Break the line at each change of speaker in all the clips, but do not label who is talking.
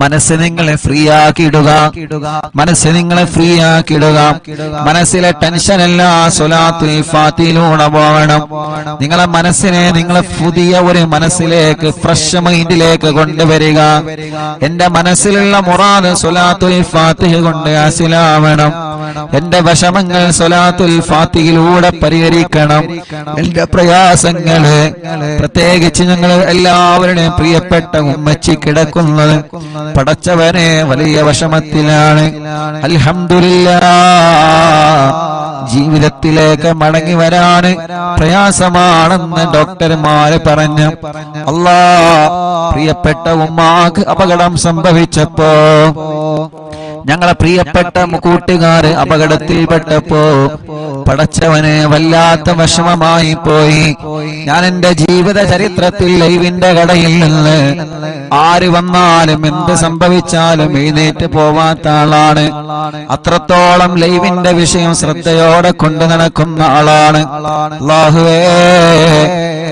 മനസ്സ് നിങ്ങളെ ഫ്രീ ആക്കിയിടുക, മനസ്സ് നിങ്ങളെ ഫ്രീ ആക്കിയിടുക. മനസ്സിലെ ടെൻഷൻ എല്ലാം സ്വലാത്തുൽ ഫാത്തിഹയിലൂടെ പോകണം. നിങ്ങളെ മനസ്സിനെ നിങ്ങളെ പുതിയ ഒരു മനസ്സിലേക്ക്, ഫ്രഷ് മൈൻഡിലേക്ക് കൊണ്ടുവരിക. എന്റെ മനസ്സിലുള്ള മുറാദ് സ്വലാത്തുൽ ഫാത്തിഹ കൊണ്ട് ഹാസിലാവണം. എന്റെ വിഷമങ്ങൾ സ്വലാത്തുൽ ഫാത്തിഹയിലൂടെ പരിഹരിക്കണം. എന്റെ പ്രയാസങ്ങള്, പ്രത്യേകിച്ച് ഞങ്ങൾ എല്ലാവരുടെയും പ്രിയപ്പെട്ട ഉമ്മച്ചി കിടക്കുന്നത് പടച്ചവനെ വലിയ വിഷമത്തിലാണ്. അൽഹംദുലില്ലാഹ് ജീവിതത്തിലേക്ക് മടങ്ങി വരാന് പ്രയാസമാണെന്ന് ഡോക്ടർമാര് പറഞ്ഞു. അല്ലാഹ് പ്രിയപ്പെട്ട ഉമ്മാക്ക് അപകടം സംഭവിച്ചപ്പോ, ഞങ്ങളെ പ്രിയപ്പെട്ട കൂട്ടുകാര് അപകടത്തിൽപ്പെട്ടപ്പോ പടച്ചവനെ വല്ലാത്ത വിഷമമായി പോയി. ഞാൻ എന്റെ ജീവിത ചരിത്രത്തിൽ ലൈവിന്റെ കടയിൽ നിന്ന് ആര് വന്നാലും എന്ത് സംഭവിച്ചാലും എഴുന്നേറ്റ് പോവാത്ത ആളാണ്. അത്രത്തോളം ലൈവിന്റെ വിഷയം ശ്രദ്ധയോടെ കൊണ്ടു നടക്കുന്ന ആളാണ്. അല്ലാഹുവേ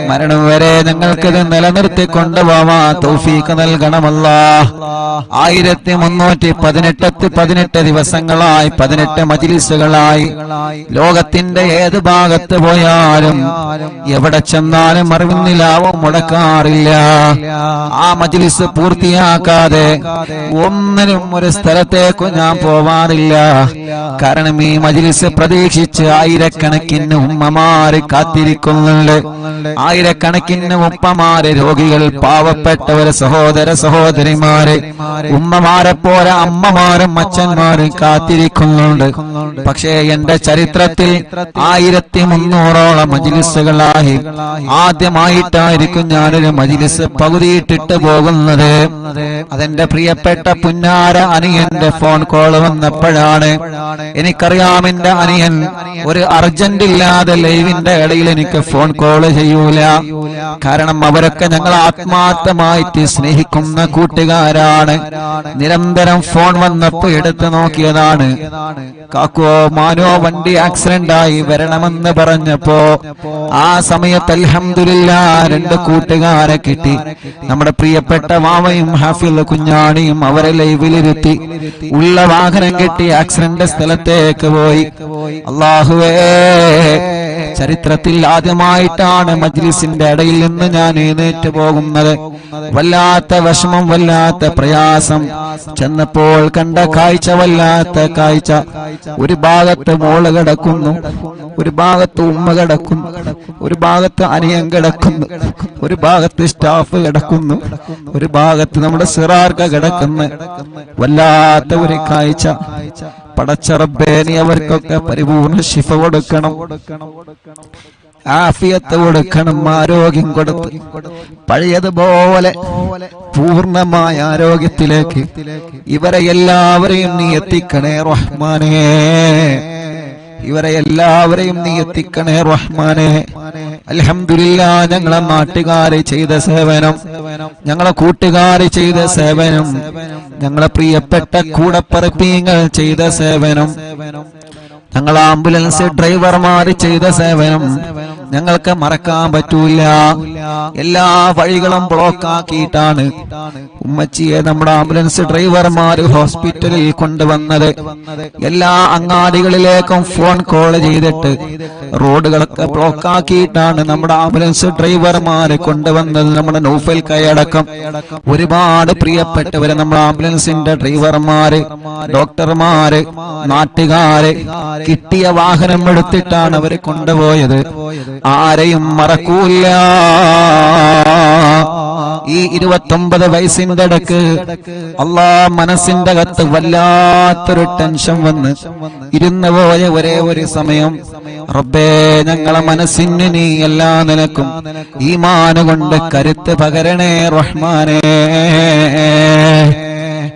മരണം വരെ ഞങ്ങൾക്കിത് നിലനിർത്തി കൊണ്ടുപോവാ തൗഫീഖ് നൽകണമല്ലാഹ്. 1318 ദിവസങ്ങളായി, 18 മജ്‌ലിസുകളായി ലോകത്തിന്റെ ഏത് ഭാഗത്ത് പോയാലും എവിടെ ചെന്നാലും അറിവിന്നിലാവും മുടക്കാറില്ല. ആ മജ്‌ലിസ് പൂർത്തിയാക്കാതെ ഒന്നിനും ഒരു സ്ഥലത്തേക്ക് ഞാൻ പോവാറില്ല. കാരണം ഈ മജ്‌ലിസ് പ്രതീക്ഷിച്ച് ആയിരക്കണക്കിന് ഉമ്മമാര് കാത്തിരിക്കുന്നുണ്ട്. ആയിരക്കണക്കിന് ഉപ്പമാര്, രോഗികൾ, പാവപ്പെട്ടവര്, സഹോദര സഹോദരിമാര്, ഉമ്മമാരെ പോലെ അമ്മമാരും അച്ഛന്മാരും കാത്തിരിക്കുന്നുണ്ട്. പക്ഷേ എന്റെ ചരിത്രത്തിൽ 1300ഓളം മജ്‌ലിസുകളായി ആദ്യമായിട്ടായിരിക്കും ഞാനൊരു മജ്‌ലിസ് പകുതിയിട്ടിട്ട് പോകുന്നത്. അതെന്റെ പ്രിയപ്പെട്ട പുന്നാര അനിയന്റെ ഫോൺ കോൾ വന്നപ്പോഴാണ്. എനിക്കറിയാം എന്റെ അനിയൻ ഒരു അർജന്റ് ഇല്ലാതെ ലൈവിന്റെ ഇടയിൽ എനിക്ക് ഫോൺ കോൾ ചെയ്യൂല. കാരണം അവരൊക്കെ ഞങ്ങൾ ആത്മാർത്ഥമായിട്ട് സ്നേഹിക്കുന്ന കൂട്ടുകാരാണ്. നിരന്തരം ഫോൺ വന്നപ്പോ എടുത്തു നോക്കിയതാണ്. കാക്കോ മാനോ വണ്ടി ആക്സിഡന്റ് ആയി വരണമെന്ന് പറഞ്ഞപ്പോ ആ സമയത്ത് അൽഹംദുലില്ലാഹ് 2 കൂട്ടുകാരെ കിട്ടി. നമ്മുടെ പ്രിയപ്പെട്ട മാമയും ഹാഫിൽ കുഞ്ഞാണിയും അവരെ ലൈവിലിരുത്തി ഉള്ള വാഹനം കിട്ടി ആക്സിഡന്റ് സ്ഥലത്തേക്ക് പോയി. അല്ലാഹുവേ ചരിത്രത്തിൽ ആദ്യമായിട്ടാണ് മജ്‌ലിസിന്റെ ഇടയിൽ നിന്ന് ഞാൻ എഴുന്നേറ്റ് പോകുന്നത്. വല്ലാത്ത വിഷമം, വല്ലാത്ത പ്രയാസം. ചെന്നപ്പോൾ കണ്ട കാഴ്ച വല്ലാത്ത കാഴ്ച. ഒരു ഭാഗത്ത് മോള് കിടക്കുന്നു, ഒരു ഭാഗത്ത് ഉമ്മ കിടക്കുന്നു, ഒരു ഭാഗത്ത് അനിയൻ കിടക്കുന്നു, ഒരു ഭാഗത്ത് സ്റ്റാഫ് കിടക്കുന്നു, ഒരു ഭാഗത്ത് നമ്മുടെ സിറാർക്ക കിടക്കുന്നു. വല്ലാത്ത ഒരു കാഴ്ച. പടച്ച റബ്ബേ നീ അവർക്കൊക്കെ പരിപൂർണ്ണ ശിഫ കൊടുക്കണം, ആഫിയത്ത് കൊടുക്കണം, ആരോഗ്യം കൊടുത്ത് പഴയതുപോലെ പൂർണ്ണമായ ആരോഗ്യത്തിലേക്ക് ഇവരെ എല്ലാവരെയും നീ എത്തിക്കണേ റഹ്മാനേ. ഇവരെ എല്ലാവരെയും നീ എത്തിക്കണേ റഹ്മാനേ. അൽഹംദുലില്ലാഹ് ഞങ്ങളെ നാട്ടുകാരെ ചെയ്ത സേവനം, ഞങ്ങളെ കൂട്ടുകാരെ ചെയ്ത സേവനം, ഞങ്ങളെ പ്രിയപ്പെട്ട കൂടപ്പറപ്പീങ്ങൾ ചെയ്ത സേവനം, ഞങ്ങൾ ആംബുലൻസ് ഡ്രൈവർമാർ ചെയ്ത സേവനം ഞങ്ങൾക്ക് മറക്കാൻ പറ്റൂല. എല്ലാ വഴികളും ബ്ലോക്ക് ആക്കിയിട്ടാണ് ഉമ്മച്ചിയെ നമ്മുടെ ആംബുലൻസ് ഡ്രൈവർമാർ ഹോസ്പിറ്റലിൽ കൊണ്ടുവന്നത്. എല്ലാ അങ്ങാടികളിലേക്കും ഫോൺ കോൾ ചെയ്തിട്ട് റോഡുകളൊക്കെ ബ്ലോക്ക് ആക്കിയിട്ടാണ് നമ്മുടെ ആംബുലൻസ് ഡ്രൈവർമാരെ കൊണ്ടുവന്നത്. നമ്മുടെ നൗഫൽ കൈയടക്കം ഒരുപാട് പ്രിയപ്പെട്ടവരെ നമ്മുടെ ആംബുലൻസിന്റെ ഡ്രൈവർമാര്, ഡോക്ടർമാര്, നാട്ടുകാര് കിട്ടിയ വാഹനം എടുത്തിട്ടാണ് അവരെ കൊണ്ടുപോയത്. ആരെയും മറക്കൂല. ഈ 29 വയസ്സിന്റെ ഇടക്ക് മനസ്സിന്റെ അകത്ത് വല്ലാത്തൊരു ടെൻഷൻ വന്ന് ഇരുന്നു പോയ ഒരേ ഒരു സമയം, റബ്ബേ ഞങ്ങളെ മനസ്സിന് നീ എല്ലാ നിലക്കും ഈമാൻ കൊണ്ട് കരുത്ത് പകരണേ റഹ്മാനേ.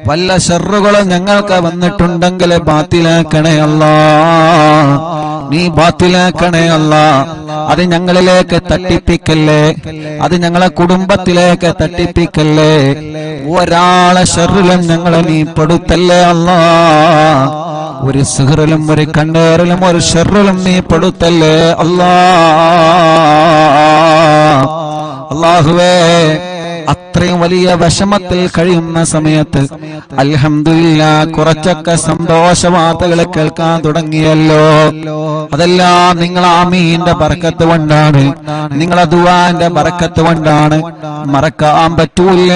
വല്ല ശർറുകളും ഞങ്ങൾക്ക് വന്നിട്ടുണ്ടെങ്കിൽ ബാത്തിലാക്കണേ അല്ലാഹ്, നീ ബാത്തിലാക്കണേ അല്ലാഹ്. അത് ഞങ്ങളിലേക്ക് തട്ടിപ്പിക്കല്ലേ, അത് ഞങ്ങളെ കുടുംബത്തിലേക്ക് തട്ടിപ്പിക്കല്ലേ. ഒരാളെ ശർറിലും ഞങ്ങളെ നീ പെടുത്തല്ലേ അല്ലാഹ്. ഒരു സിഹ്റിലും ഒരു കണ്ണേറിലും ഒരു ശർറിലും നീ പെടുത്തല്ലേ അല്ലാഹ്. അല്ലാഹുവേ ഇത്രയും വലിയ വിഷമത്തിൽ കഴിയുന്ന സമയത്ത് അൽഹംദുലില്ലാ കുറച്ചൊക്കെ സന്തോഷ വാർത്തകൾ കേൾക്കാൻ തുടങ്ങിയല്ലോ. അതെല്ലാം നിങ്ങൾ ആമീന്റെ ബർക്കത്ത് കൊണ്ടാണ്, നിങ്ങളെ ദുആന്റെ ബർക്കത്ത് കൊണ്ടാണ്. മറക്കാൻ പറ്റൂല,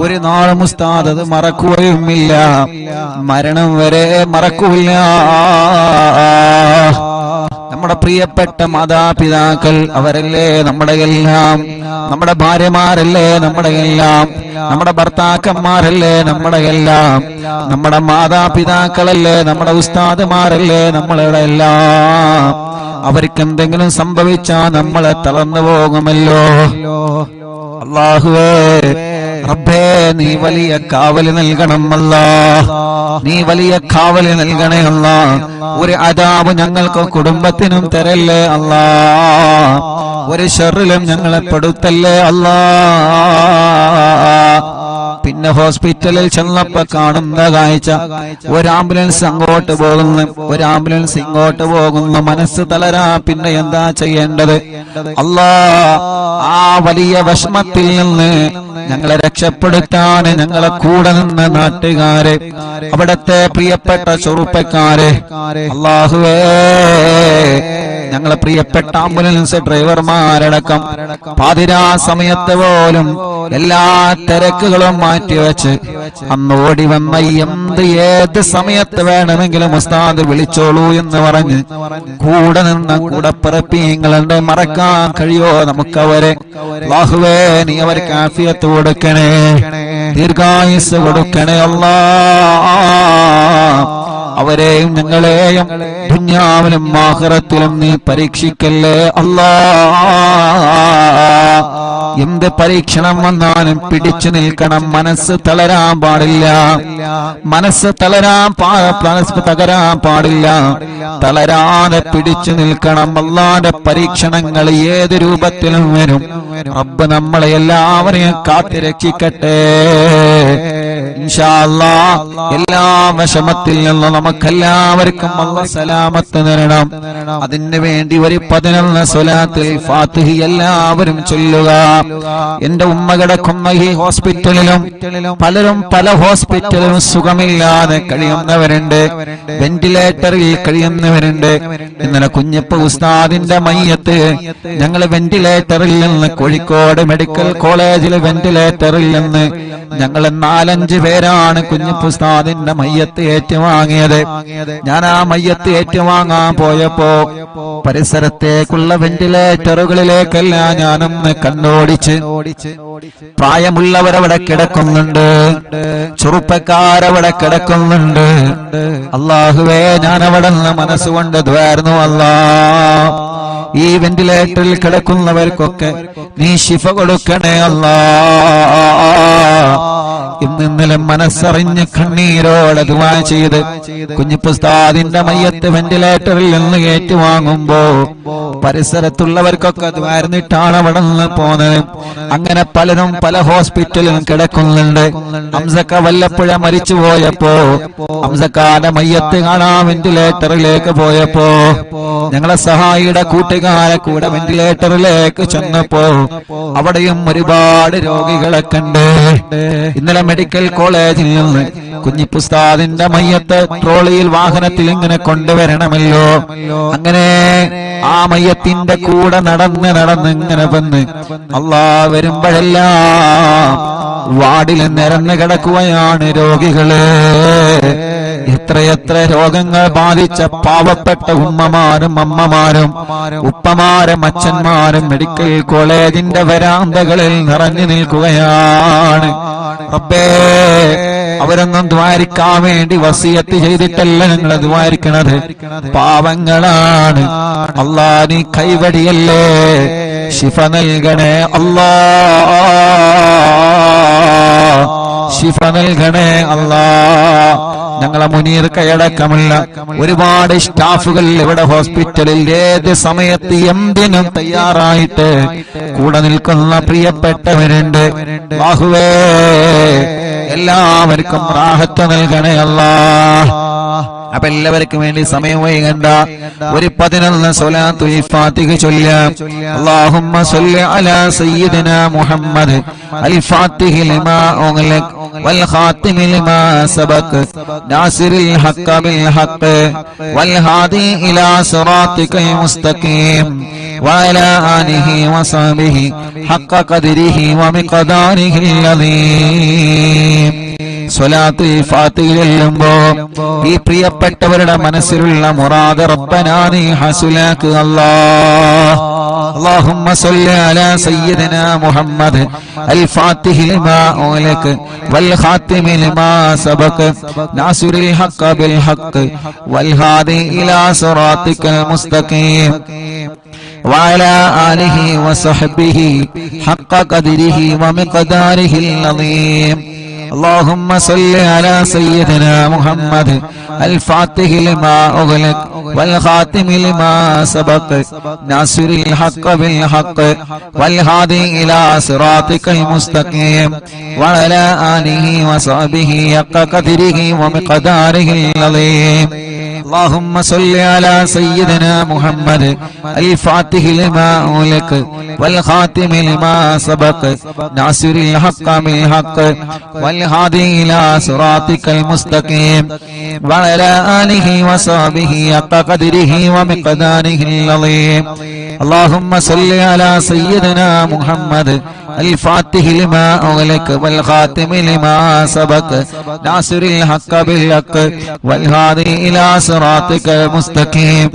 ഒരു നാളും ഉസ്താദ് അത് മറക്കുകയുമില്ല, മരണം വരെ മറക്കൂല. നമ്മുടെ പ്രിയപ്പെട്ട മാതാപിതാക്കൾ അവരല്ലേ നമ്മുടെ എല്ലാം, നമ്മുടെ ഭാര്യമാരല്ലേ നമ്മുടെ എല്ലാം, നമ്മുടെ ഭർത്താക്കന്മാരല്ലേ നമ്മുടെ എല്ലാം, നമ്മുടെ മാതാപിതാക്കളല്ലേ നമ്മുടെ ഉസ്താദുമാരല്ലേ നമ്മളുടെ എല്ലാം. അവർക്ക് എന്തെങ്കിലും സംഭവിച്ചാൽ നമ്മളെ തളർന്നു പോകുമല്ലോ. അല്ലാഹുവേ റബ്ബേ നീ വലിയ കാവല് നൽകണം അല്ലാ, നീ വലിയ കാവല് നൽകണേ അല്ലാ. ഒരു അദാബ് ഞങ്ങൾക്ക് കുടുംബത്തിനും തരല്ലേ അല്ലാ, ഒരു ശർറിലും ഞങ്ങളെ പെടുത്തല്ലേ അല്ലാ. പിന്നെ ഹോസ്പിറ്റലിൽ ചെന്നപ്പോ കാണുന്ന കാഴ്ച, ഒരു ആംബുലൻസ് അങ്ങോട്ട് പോകുന്നു, ഒരു ആംബുലൻസ് ഇങ്ങോട്ട് പോകുന്നു. മനസ്സ് തളരാ, പിന്നെ എന്താ ചെയ്യേണ്ടത്? അല്ലാ, ആ വലിയ വിഷമത്തിൽ നിന്ന് ഞങ്ങളെ രക്ഷപ്പെടുത്താൻ ഞങ്ങളെ കൂടെ നിന്ന നാട്ടുകാരെ, അവിടത്തെ പ്രിയപ്പെട്ട ചെറുപ്പക്കാരെ, അല്ലാഹുവേ ഞങ്ങളെ പ്രിയപ്പെട്ട ആംബുലൻസ് ഡ്രൈവർമാരടക്കം പാതിരാ സമയത്ത് പോലും എല്ലാ തിരക്കുകളും മാറ്റിവെച്ച് അന്ന് ഓടി വന്ന ഏത് സമയത്ത് വേണമെങ്കിലും ഉസ്താദ് വിളിച്ചോളൂ എന്ന് പറഞ്ഞ് കൂടെ നിന്ന കൂടപ്പിറപ്പിങ്ങളുടെ മറക്കാൻ കഴിയോ നമുക്കവരെ? അല്ലാഹുവേ നീ അവർക്ക് ആഫിയത്ത് കൊടുക്കണേ, ദീർഘായുസ് കൊടുക്കണേ അല്ലാ. അവരെയും ഞങ്ങളെയും ദുനിയാവിലും ആഖിറത്തിലും നീ പരീക്ഷിക്കല്ലേ അല്ലാ. എന്ത് പരീക്ഷണം വന്നാലും പിടിച്ചു നിൽക്കണം, മനസ്സ് തളരാൻ പാടില്ല, മനസ്സ് തകരാൻ പാടില്ല, തളരാതെ പിടിച്ചു നിൽക്കണം. അല്ലാഹുവിന്റെ പരീക്ഷണങ്ങൾ ഏത് രൂപത്തിലും വരും. റബ്ബ് നമ്മളെ എല്ലാവരെയും കാത്തുരക്ഷിക്കട്ടെ ഇൻഷാ അല്ലാഹ്. എല്ലാ വിഷമത്തിൽ നിന്നും നമുക്കെല്ലാവർക്കും അല്ലാഹ് സലാമത്ത് തരണം. അതിനു വേണ്ടി ഒരു 11 സ്വലാത്തുൽ ഫാത്തിഹ എല്ലാവരും ചൊല്ലുക. എന്റെ ഉമ്മ കിടക്കുന്ന ഈ ഹോസ്പിറ്റലിലും പലരും പല ഹോസ്പിറ്റലിലും സുഖമില്ലാതെ കഴിയുന്നവരുണ്ട്, വെന്റിലേറ്ററിൽ കഴിയുന്നവരുണ്ട്. ഇന്നലെ കുഞ്ഞപ്പ ഉസ്താദിന്റെ മയ്യത്ത് ഞങ്ങൾ വെന്റിലേറ്ററിൽ നിന്ന്, കോഴിക്കോട് മെഡിക്കൽ കോളേജിലെ വെന്റിലേറ്ററിൽ നിന്ന് ഞങ്ങൾ 4-5 പേരാണ് കുഞ്ഞപ്പ ഉസ്താദിന്റെ മയ്യത്ത് ഏറ്റുവാങ്ങിയത്. ഞാൻ ആ മയ്യത്ത് ഏറ്റുവാങ്ങാൻ പോയപ്പോ പരിസരത്തേക്കുള്ള വെന്റിലേറ്ററുകളിലേക്കെല്ലാം ഞാനൊന്ന് കണ്ണോടിച്ച്, പ്രായമുള്ളവരവിടെ കിടക്കുന്നുണ്ട്, ചെറുപ്പക്കാരവിടെ കിടക്കുന്നുണ്ട്. അല്ലാഹുവേ ഞാൻ അവിടെ നിന്ന് മനസ്സുകൊണ്ട് ദ്വാരുന്നു അല്ലാ, ഈ വെന്റിലേറ്ററിൽ കിടക്കുന്നവർക്കൊക്കെ നീ ശിഫ കൊടുക്കണേ അല്ലാ. ഇന്നലെ മനസ്സറിഞ്ഞ് കണ്ണീരോടെ ദുആ ചെയ്ത് കുഞ്ഞിപ്പുസ്താദിന്റെ മയ്യത്ത് വെന്റിലേറ്ററിൽ നിന്ന് ഏറ്റുവാങ്ങുമ്പോ പരിസരത്തുള്ളവർക്കൊക്കെ ദ്വാരന്നിട്ടാണ് അവിടെ നിന്ന് പോന്നത്. അങ്ങനെ പലരും പല ഹോസ്പിറ്റലിലും കിടക്കുന്നുണ്ട്. ഹംസക്ക വല്ലപ്പുഴ മരിച്ചു പോയപ്പോ ഹംസക്കാന്റെ മയ്യത്ത് കാണാൻ വെന്റിലേറ്ററിലേക്ക് പോയപ്പോ ഞങ്ങളെ സഹായിയുടെ കൂട്ടുകാരെ കൂടെ വെന്റിലേറ്ററിലേക്ക് ചെന്നപ്പോ അവിടെയും ഒരുപാട് രോഗികളെ കണ്ട്. ഇന്നലെ മെഡിക്കൽ കോളേജിൽ നിന്ന് കുഞ്ഞിപ്പുസ്താദിന്റെ മയ്യത്ത് ട്രോളിയിൽ വാഹനത്തിൽ ഇങ്ങനെ കൊണ്ടുവരണമല്ലോ. അങ്ങനെ ആ മയ്യത്തിന്റെ കൂടെ നടന്ന് ഇങ്ങനെ വന്ന് അല്ലാ വരുമ്പോഴെല്ലാം വാർഡിൽ നിരന്ന് കിടക്കുകയാണ് രോഗികള്. എത്രയെത്ര രോഗങ്ങൾ ബാധിച്ച പാവപ്പെട്ട ഉമ്മമാരും അമ്മമാരും ഉപ്പമാരും അച്ഛന്മാരും മെഡിക്കൽ കോളേജിന്റെ വരാന്തകളിൽ നിറഞ്ഞു നിൽക്കുകയാണ്. റബ്ബേ അവരൊന്നും ദ്വാരിക്കാൻ വേണ്ടി വസിയത്ത് ചെയ്തിട്ടല്ല ഞങ്ങൾ ദ്വാരിക്കണത്, പാവങ്ങളാണ്. അല്ലാ നീ കൈവടിയല്ലേ, ശിഫ നൽകണേ അല്ലാ, ശിഫ നൽകണേ അല്ലാ. ഞങ്ങളെ മുനീർ കൈയടക്കമുള്ള ഒരുപാട് സ്റ്റാഫുകൾ ഇവിടെ ഹോസ്പിറ്റലിൽ ഏത് സമയത്ത് എന്തിനും തയ്യാറായിട്ട് കൂടെ നിൽക്കുന്ന പ്രിയപ്പെട്ടവരുണ്ട്. അല്ലാഹുവേ എല്ലാവർക്കും റാഹത്ത് നൽകണേ അല്ലാഹ്. അപ്പൊ എല്ലാവർക്കും വേണ്ടി സമയം വൈകണ്ട, ഒരു 11 സ്വലാത്തുൽ ഫാത്തിഹ ചൊല്ലാം. അല്ലാഹുമ്മ സ്വല്ലി അലാ സയ്യിദിനാ മുഹമ്മദ് അൽ ഫാത്തിഹി ലിമാ ഉഗ്ലഖ് വൽ ഖാതിമി ലിമാ സബഖ് നാസിറിൽ ഹഖ് ബിൽ ഹഖ് വൽ ഹാദി ഇലാ സിറാത്തിക്കൽ മുസ്തഖീം വഅലാ ആലിഹി വസഹ്ബിഹി ഹഖ് ഖദ്രിഹി വമിഖ്ദാരിഹിൽ അദീം. സ്വലാത്തുൽ ഫാത്തിഹ ചൊല്ലുമ്പോ ഈ പ്രിയപ്പെട്ടവരുടെ മനസ്സിലുള്ള മുറാദ് റബ്ബനാ നീ ഹസുലാക്ക് അല്ലാഹ്. اللهم صل على سيدنا محمد الفاتح لما أغلق والخاتم لما سبق ناصر الحق بالحق والهادي إلى صراطك المستقيم وعلى آله وصحبه حق قدره ومقداره العظيم. اللهم صل على سيدنا محمد الفاتح لما أغلق والخاتم لما سبق ناصر الحق بالحق والهادي إلى صراطك المستقيم وعلى آله وصحبه حق قدره ومقداره العظيم. اللهم صل على سيدنا محمد الفاتح لما أغلق والخاتم لما سبق ناصر الحق بالحق والهادي إلى صراطك المستقيم وعلى آله وصحبه حق قدره ومقداره العظيم. اللهم صل على سيدنا محمد الفاتح لما أغلق والخاتم لما سبق ناصر الحق بالحق والهادي إلى صراطك المستقيم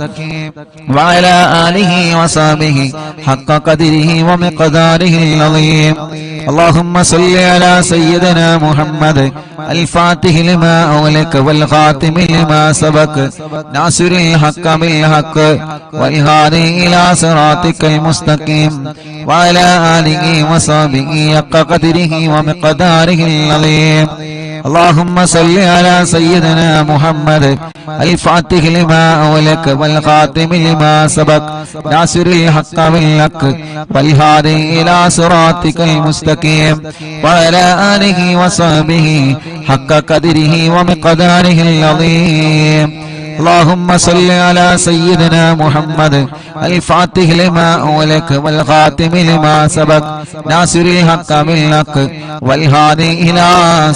وعلى آله وصحبه حق قدره ومقداره العظيم. اللهم صل على سيدنا محمد الفاتح لما أغلق والخاتم لما سبق ناصر الحق بالحق والهادي إلى صراطك المستقيم وعلى آله وصحبه حق قدره ومقداره العظيم. اللهم صل على سيدنا محمد الفاتح لما أغلق والخاتم لما سبق ناصر الحق بالحق والهادي إلى صراطك المستقيم وعلى آله وصحبه حق قدره ومقداره العظيم. اللهم صل على سيدنا محمد الفاتح لما أغلق والخاتم لما سبق ناصر الحق بالحق والهادي إلى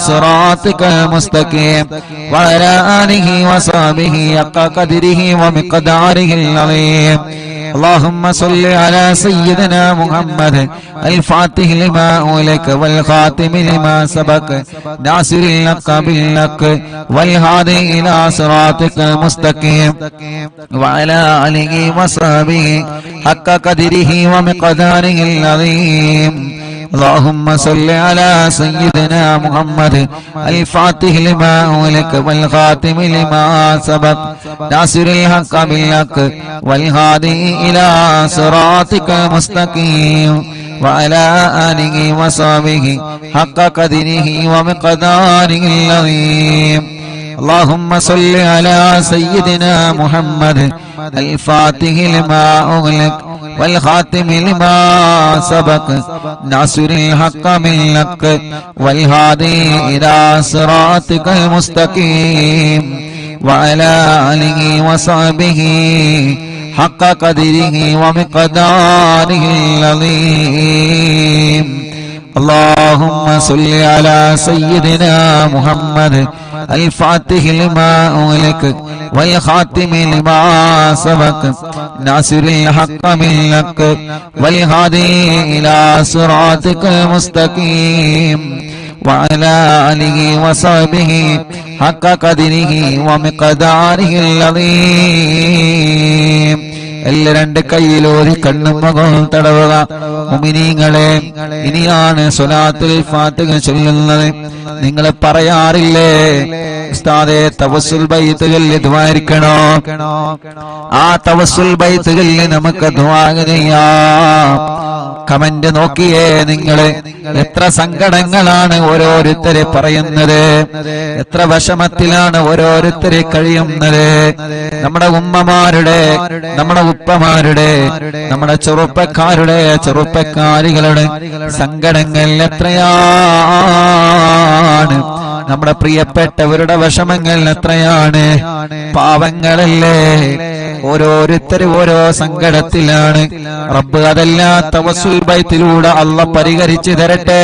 صراطك المستقيم وعلى آله وصحبه حق قدره ومقداره العظيم. اللهم صل على سيدنا محمد الفاتح لما أغلق والخاتم لما سبق ناصر الحق بالحق والهادي إلى صراطك المستقيم وعلى آله وصحبه حق قدره ومقداره العظيم. اللهم صل على سيدنا محمد الفاتح لما أغلق والخاتم لما سبق ناصر الحق بالحق والهادي إلى صراطك المستقيم وعلى آله وصحبه حق قدره ومقداره العظيم. اللهم صل على سيدنا محمد الفاتح لما أغلق والخاتم لما سبق ناصر الحق بالحق والهادي إلى صراطك المستقيم وعلى آله وصحبه حق قدره ومقداره العظيم. اللهم صل على سيدنا محمد الفاتح لما أغلق والخاتم لما سبق ناصر الحق بالحق والهادي إلى صراطك المستقيم وعلى آله وصحبه حق قدره ومقداره العظيم. എല്ലാ രണ്ട് കൈയിലോരി കണ്ണും മുഖവും തടവുക. മുഅ്മിനീങ്ങളെ, ഇനിയാണ് സ്വലാത്തുൽ ഫാത്തിഹ ചൊല്ലുന്നത്. നിങ്ങൾ പറയാറില്ലേ ഉസ്താദേ തവസ്സുൽ ബൈത്തുകളിൽ ദുആയിരിക്കണോ? ആ തവസ്സുൽ ബൈത്തുകളിൽ നമുക്ക് ദുആ ചെയ്യാം. കമന്റ് നോക്കിയേ നിങ്ങള്, എത്ര സങ്കടങ്ങളാണ് ഓരോരുത്തരെ പറയുന്നത്, എത്ര വിഷമത്തിലാണ് ഓരോരുത്തരെ കഴിയുന്നത്. നമ്മുടെ ഉമ്മമാരുടെ, നമ്മുടെ ഉപ്പമാരുടെ, നമ്മുടെ ചെറുപ്പക്കാരുടെ, ചെറുപ്പക്കാരികളുടെ സങ്കടങ്ങൾ എത്രയാണ്. നമ്മുടെ പ്രിയപ്പെട്ടവരുടെ വിഷമങ്ങൾ എത്രയാണ്. പാവങ്ങളല്ലേ, ഓരോരുത്തരും ഓരോ സങ്കടത്തിലാണ്. റബ്ബ് അതെല്ലാം തവസ്സുൽ ബൈത്തിലൂടെ അല്ലാഹ് പരിഹരിച്ചു തരട്ടെ.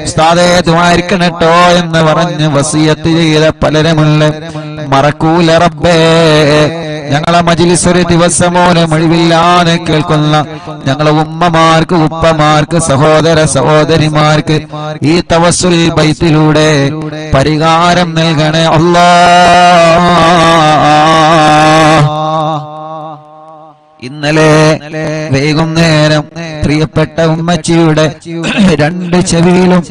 ഉസ്താദേ ദുആയിരിക്കണട്ടോ എന്ന് പറഞ്ഞ് വസിയത്ത് ചെയ്ത പലരുമുള്ള മറക്കൂല റബ്ബേ. ഞങ്ങളെ മജ്ലിസ് ഒരു ദിവസമോനെ ഒഴിവില്ലാതെ കേൾക്കുന്ന ഞങ്ങളെ ഉമ്മമാർക്ക്, ഉപ്പമാർക്ക്, സഹോദര സഹോദരിമാർക്ക് ഈ തവസ്സുൽ ബൈത്തിലൂടെ പരിഹാരം നൽകണേ അല്ലാഹ്. ഇന്നലെ വൈകുന്നേരം പ്രിയപ്പെട്ട ഉമ്മച്ചിയുടെ രണ്ട് ചെവിയിലും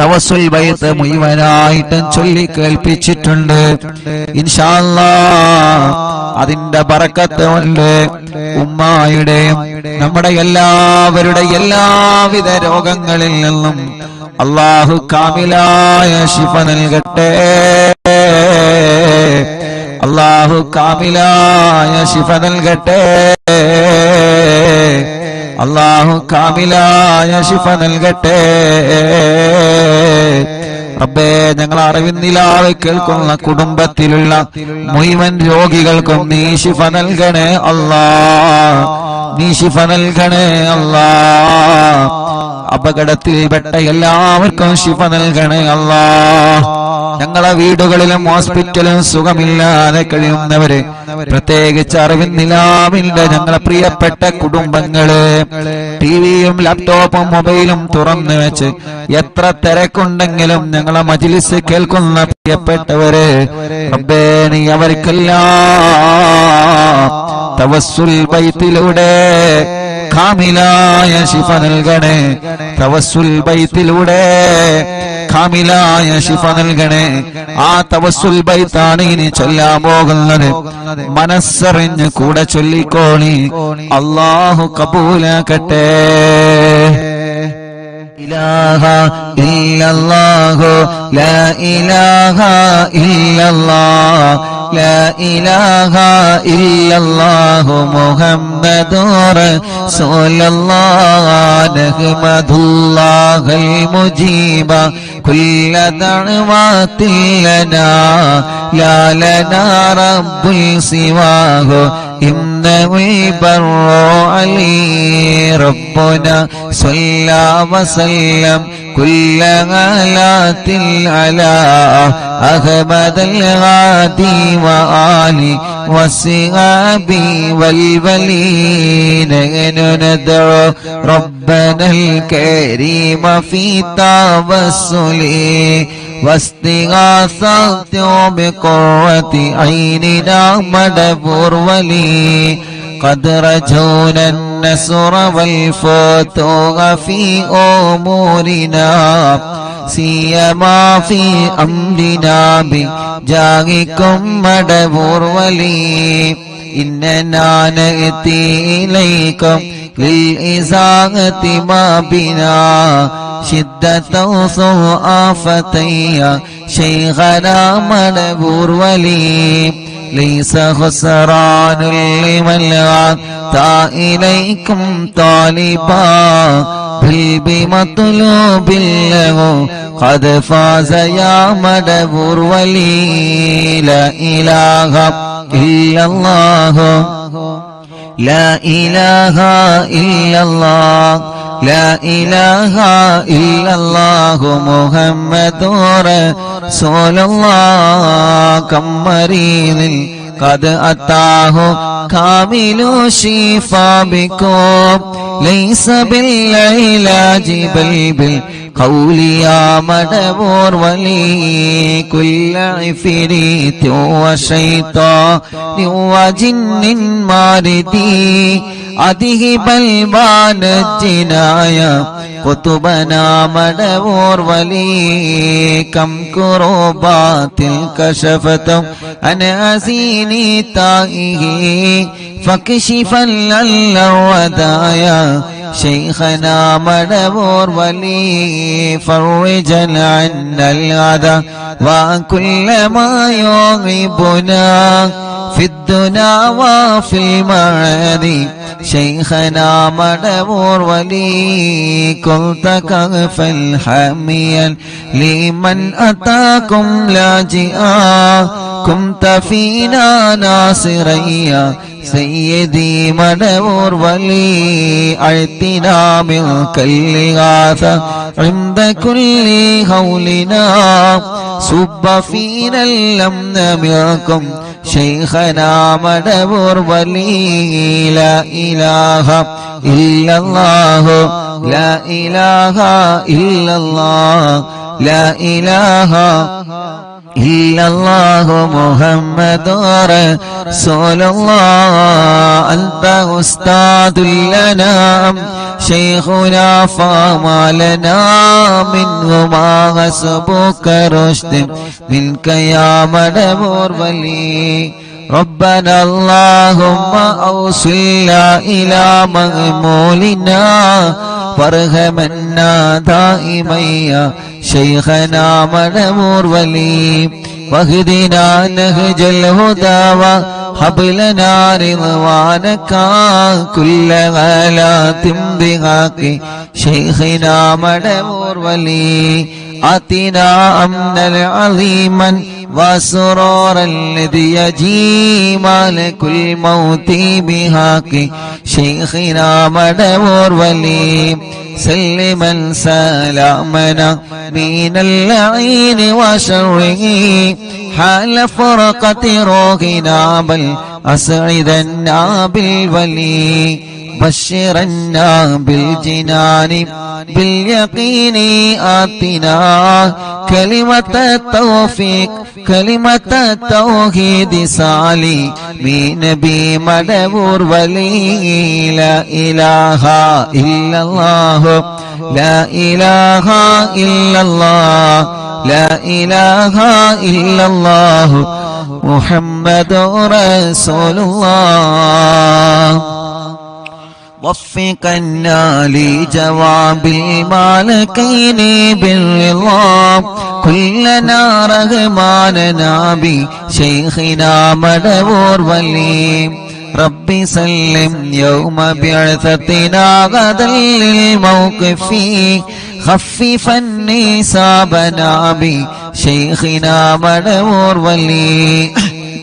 തവസ്സുൽ ബൈത്ത് മുഴുവനായിട്ടും ചൊല്ലി കേൾപ്പിച്ചിട്ടുണ്ട്. ഇൻഷാ അല്ലാഹ് അതിന്റെ ബറക്കത്ത് കൊണ്ട് ഉമ്മായുടെയും നമ്മുടെ എല്ലാവരുടെ എല്ലാവിധ രോഗങ്ങളിൽ നിന്നും അല്ലാഹു കാമിലായ ശിഫ നൽകട്ടെ. അല്ലാഹു കാമിലായ ശിഫ നൽകട്ടെ. അല്ലാഹു കാമിലായ ശിഫ നൽകട്ടെ. റബ്ബേ, ഞങ്ങൾ അറിവിന്നിലാവ് കേൾക്കുന്ന കുടുംബത്തിലുള്ള മുഴുവൻ രോഗികൾക്കും നീ ശിഫ നൽകണേ അല്ലാഹ്. നീ ശിഫ നൽകണേ അല്ലാഹ്. അപകടത്തിൽപ്പെട്ട എല്ലാവർക്കും ശിഫ നൽകണേ അല്ലാഹ്. ഞങ്ങളെ വീടുകളിലും ഹോസ്പിറ്റലും സുഖമില്ലാതെ കഴിയുന്നവര്, പ്രത്യേകിച്ച് അറിവിന്നിലാവിന്റെ ഞങ്ങളെ പ്രിയപ്പെട്ട കുടുംബങ്ങള് ടിവിയും ലാപ്ടോപ്പും മൊബൈലും തുറന്നു വെച്ച് എത്ര തിരക്കുണ്ടെങ്കിലും ഞങ്ങളെ മജ്ലിസ് കേൾക്കുന്ന പ്രിയപ്പെട്ടവര്, റബ്ബേ നീ അവർക്കെല്ലാം തവസ്സുൽ ബൈത്തിലൂടെ കാമിലായ ശിഫ നൽകണേ. തവസ്സുൽ ബൈത്തിലൂടെ കാമിലായ ശിഫ നൽകണേ. ആ തവസ്സുൽ ബൈത്താണ് ഇനി ചൊല്ലാൻ പോകുന്നത്. മനസ്സറിഞ്ഞ് കൂടെ ചൊല്ലിക്കോളി. അല്ലാഹു കബൂലാക്കട്ടെ. ഇലാഹ ഇല്ലല്ലാഹു ലാ ഇലാഹ ഇല്ലല്ലാഹ് ലാ ഇലാഹ ഇല്ലല്ലാഹു മുഹമ്മദുർ റസൂലുള്ളാഹ് നഹ്മദുല്ലാഹൽ മുജീബ കുല്ല ദഅവാതിൽ ലനാ ലാ ലനാ റബ്ബുൽ സിവാഹു إنه البر علي ربنا صلى وسلم كل غلات على أحمد الغادي وآلي والصحابي والولين ندعو ربنا الكريم في توسله واستغاثة بقرة عيننا مدبر ولي قد رجونا النصر والفتوح في أمورنا سيما في أمرنا بجاهكم مدبر ولي إننا نأتي إليكم للإزاغة ما بنا شدة سوء فتيا شيخنا مدبور ولي ليس خسران لمن أتى إليكم طالبا بل بمطلوب له قد فاز يا مدبور ولي لا إله إلا الله لا إله إلا الله لا إله إلا الله محمد رسول الله كم مريض قد أتاه كامل الشفاء بكم ليس بالعلاج بل بالقول يا مدبور ولي كل عفريت وشيطان وجن ماردي أذهب البان الجنايا قطبنا مدبور ولي كم كروبات كشفتم عن أزيني تائه فكشفا للودايا شيخنا مدبور ولي فرجا عنا الأذى وكل ما يغيبنا في الدنا وفي المعاد شيخنا مدبور ولي كنت كغفا حاميا لمن أتاكم لاجئا كنت فينا ناصريا سيدي مدبور ولي أعطنا منك الإغاثة عند كل هولنا صب فينا الأمن منكم شيخنا مدبور ولي لا إله إلا الله لا إله إلا الله لا إله إلا الله محمد رسول الله أنت أستاذ لنا شيخنا فما لنا منه ما حسبك رشد منك يا مدبور ولي ربنا اللهم أوصلنا إلى مغمولنا وارحمنا دائما يا شيخنا مدبور ولي واهدنا نهج الهدى وهب لنا رضوانك كل غلات بحق شيخنا مدبور ولي آتنا أمنا عظيما وسرورا الذي يجي مالك الموت بحق شيخنا مدبور ولي سلما سلامنا من اللعين وشره حال فرقة روحنا بل أسعدنا بالولي بشرنا بالجنان باليقين آتنا كلمة التوفيق كلمة التوحيد سالي من نبي مدبور ولي لا إله إلا الله لا إله إلا الله لا إله إلا الله محمد رسول الله وفقنا لجواب المالكين بالرضا كلنا رغماننا بشيخنا مدبور ولي ربي سلم يوم بعثتنا غدا للموقف خففا نسابنا بشيخنا مدبور ولي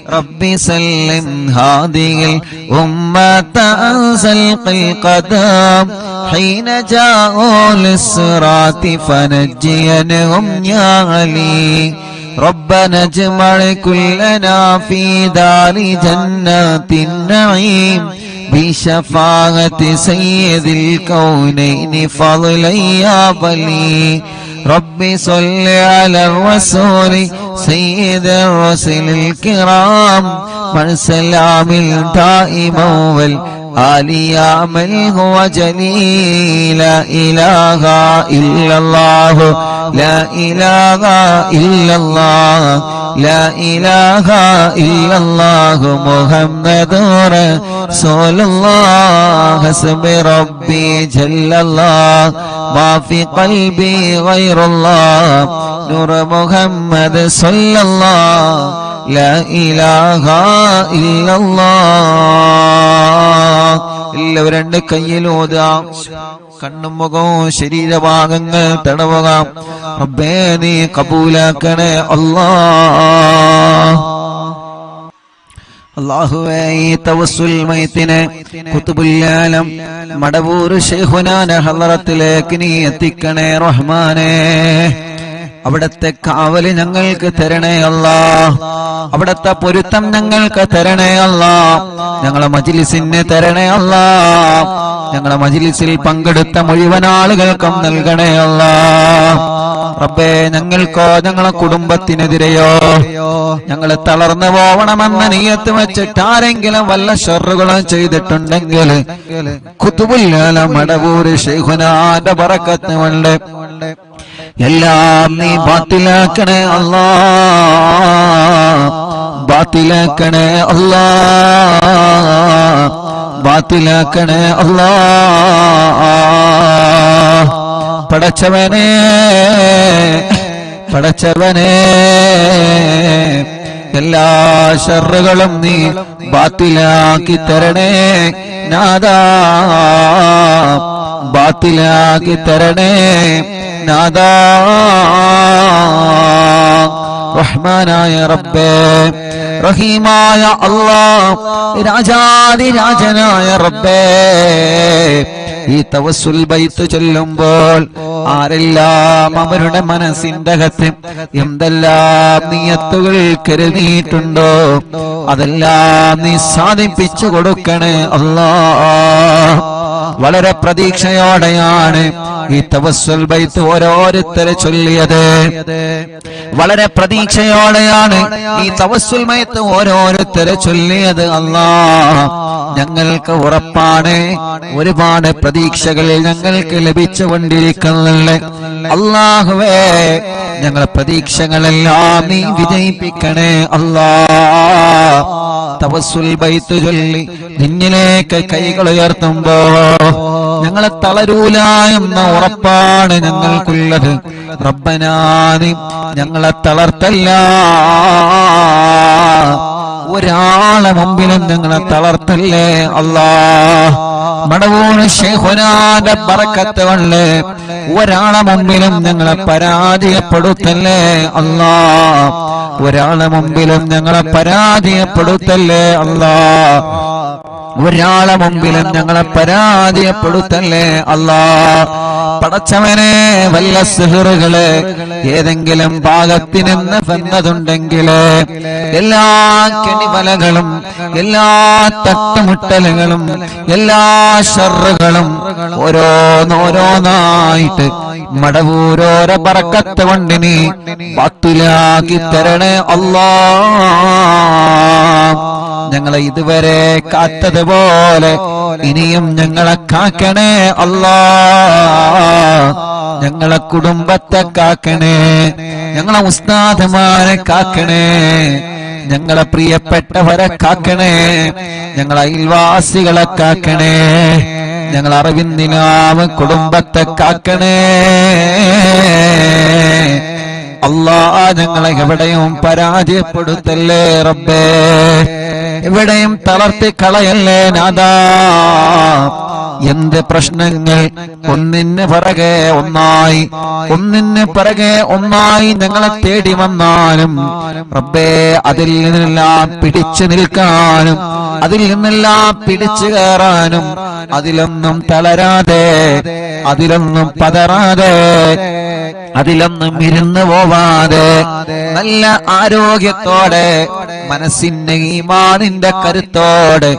ربي سلم هذه الأمة أنزل القدم حين جاءوا للصراط فنجينهم يا علي ربنا اجمع كلنا في دار جنات النعيم بشفاعة سيد الكونين فضلا يا ولي ربي صل على الرسول سيد الرسل الكرام من سلام دائما والآل يا من هو جليل لا إله إلا الله لا إله إلا الله لا إله إلا الله محمد رسول الله حسب ربي جل الله ما في قلبي غير الله نور محمد صلى الله لا إله إلا الله എല്ലാവരും രണ്ട് കയ്യിലോതാം കണ്ണും മുഖവും ശരീരഭാഗങ്ങൾ തടവുക റബ്ബേ നീ കബൂലാക്കണേ അല്ലാഹ് അല്ലാഹുവേ ഈ തവസ്സുൽ മൈത്തിനെ ഖുതുബുൽ ആലം മടവൂർ ശൈഖുനാന്റെ ഹളറത്തിലേക്ക് നീ എത്തിക്കണേ റഹ്മാനേ അവിടത്തെ കാവല് ഞങ്ങൾക്ക് തരണേ അല്ലാഹ് അവിടത്തെ പൊരുത്തം ഞങ്ങൾക്ക് തരണേ അല്ലാഹ് ഞങ്ങളെ മജ്ലിസിന് തരണേ അല്ലാഹ് ഞങ്ങളെ മജ്ലിസിൽ പങ്കെടുത്ത മുഴുവൻ ആളുകൾക്കും നൽകണേ അല്ലാഹ് റബ്ബേ ഞങ്ങൾക്കോ ഞങ്ങളെ കുടുംബത്തിനെതിരെയോ ഞങ്ങൾ തളർന്നു പോവണമെന്ന നിയത്ത് വെച്ചിട്ട് ആരെങ്കിലും വല്ല ഷർറുകളും ചെയ്തിട്ടുണ്ടെങ്കിൽ ഖുതുബുൽ ആലം മടവൂർ ശൈഖുനാന്റെ ബറക്കത്ത് കൊണ്ട് എല്ലാം നീ ബാത്തിലാക്കണേ അല്ലാഹ് ബാത്തിലാക്കണേ അല്ലാഹ് ബാത്തിലാക്കണേ അല്ലാഹ് പടച്ചവനേ പടച്ചവനേ എല്ലാ ശർറുകളും നീ ബാത്തിലാക്കി തരണേ നാദാ, ബാത്തിലാക്കി തരണേ നാദാ. റഹ്മാനായ റബ്ബേ, റഹീമായ അല്ലാഹ്, രാജാതിരാജനായ റബ്ബേ, ഈ തവസ്സുൽ ബൈത്ത് ചൊല്ലുമ്പോൾ ആരെല്ലാം അവരുടെ മനസ്സിന്റെ അകത്ത് എന്തെല്ലാം നിയത്തുകൾ കരുതിയിട്ടുണ്ടോ അതെല്ലാം നീ സാധിപ്പിച്ചു കൊടുക്കണേ അല്ലാഹ്. വളരെ പ്രതീക്ഷയോടെയാണ് ഈ തവസ്സുൽ ബൈത്ത് ഓരോരുത്തരെ ചൊല്ലിയത്. വളരെ പ്രതീക്ഷയോടെയാണ് ഈ തവസ്സുൽ ബൈത്ത് ഓരോരുത്തരെ ചൊല്ലിയത്. അല്ലാഹ്, ഞങ്ങൾക്ക് ഉറപ്പാണ് ഒരുപാട് പ്രതീക്ഷകൾ ഞങ്ങൾക്ക് ലഭിച്ചുകൊണ്ടിരിക്കുന്നുണ്ട്. അല്ലാഹുവേ, ഞങ്ങളെ പ്രതീക്ഷകളെല്ലാം നീ വിജയിപ്പിക്കണേ അല്ലാഹ്. തവസ്സുൽ ബൈത്ത് ചൊല്ലി നിന്നിലേക്ക് കൈകൾ ഉയർത്തുമ്പോ ഞങ്ങളെ തളരൂല എന്ന ഉറപ്പാണ് ഞങ്ങൾക്കുള്ളത്. റബ്ബനാ, നീ ഞങ്ങളെ തളർത്തല്ല, ഒരാളെ മുമ്പിലും ഞങ്ങളെ തളർത്തല്ലേ അല്ലാഹ്. മടവൂർ ശൈഖുനാന്റെ ബറക്കത്ത് കൊണ്ട് ഒരാളെ മുമ്പിലും ഞങ്ങളെ പരാജയപ്പെടുത്തല്ലേ അല്ലാഹ്. ഒരാളെ മുമ്പിലും ഞങ്ങളെ പരാജയപ്പെടുത്തല്ലേ അല്ലാഹ്. ഒരാളെ മുമ്പിലും ഞങ്ങളെ പരാജയപ്പെടുത്തല്ലേ അല്ലാഹ്. പടച്ചവനെ, വല്ല സിഹറുകള് ഏതെങ്കിലും ഭാഗത്തിനെന്ന് വന്നതുണ്ടെങ്കിൽ എല്ലാ കെണിവലകളും എല്ലാ തട്ടുമുട്ടലുകളും എല്ലാ ശർറുകളും ഓരോന്നോരോന്നായിട്ട് മടവൂരോര ബറക്കത്ത് കൊണ്ട് നീ ബാത്തിലാക്കി തരണേ അല്ലാഹ്. ഞങ്ങളെ ഇതുവരെ കാത്തതുപോലെ ഇനിയും ഞങ്ങളെ കാക്കണേ അല്ലാഹ്. ഞങ്ങളെ കുടുംബത്തെ കാക്കണേ, ഞങ്ങളെ ഉസ്താദുമാരെ കാക്കണേ, ഞങ്ങളെ പ്രിയപ്പെട്ടവരെ കാക്കണേ, ഞങ്ങളെ അയൽവാസികളെ കാക്കണേ, ഞങ്ങളെ അറിവിന്ദിനാവ് കുടുംബത്തെ കാക്കണേ അല്ലാഹ്. ഞങ്ങളെ എവിടെയും പരാജയപ്പെടുത്തല്ലേ റബ്ബേ, എവിടെയും തളർത്തി കളയല്ലേ നാദാ. എന്ത് പ്രശ്നങ്ങൾ ഒന്നിന് പിറകെ ഒന്നായി ഒന്നിന് പിറകെ ഒന്നായി ഞങ്ങളെ തേടി വന്നാലും റബ്ബേ, അതിൽ നിന്നെല്ലാം പിടിച്ചു നിൽക്കാനും അതിൽ നിന്നെല്ലാം പിടിച്ചു കയറാനും അതിലൊന്നും തളരാതെ അതിലൊന്നും പതറാതെ അതിലൊന്നും ഇരുന്നു പോവാതെ നല്ല ആരോഗ്യത്തോടെ മനസ്സിന്റെ ഈമാനിന്റെ കരുത്തോടെ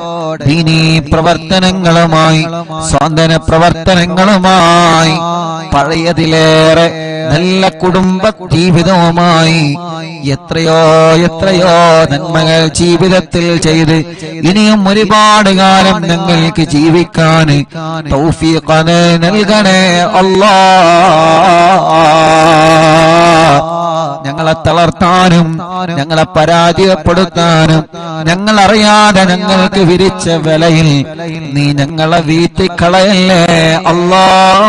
ദീനീ പ്രവർത്തനങ്ങളുമായി സ്വാന്തന പ്രവർത്തനങ്ങളുമായി പഴയതിലേറെ നല്ല കുടുംബ ജീവിതവുമായി എത്രയോ എത്രയോ നന്മകൾ ജീവിതത്തിൽ ചെയ്ത് ഇനിയും ഒരുപാട് കാലം ഞങ്ങൾക്ക് ജീവിക്കാൻ തൗഫീഖ് നൽകണേ അല്ലാഹ്. ഞങ്ങളെ തളർത്താനും ഞങ്ങളെ പരാജയപ്പെടുത്താനും ഞങ്ങളറിയാതെ ഞങ്ങൾക്ക് വിരിച്ച വിലയിൽ നീ ഞങ്ങളെ വീട്ടിക്കളയല്ലേ അല്ലാഹ്.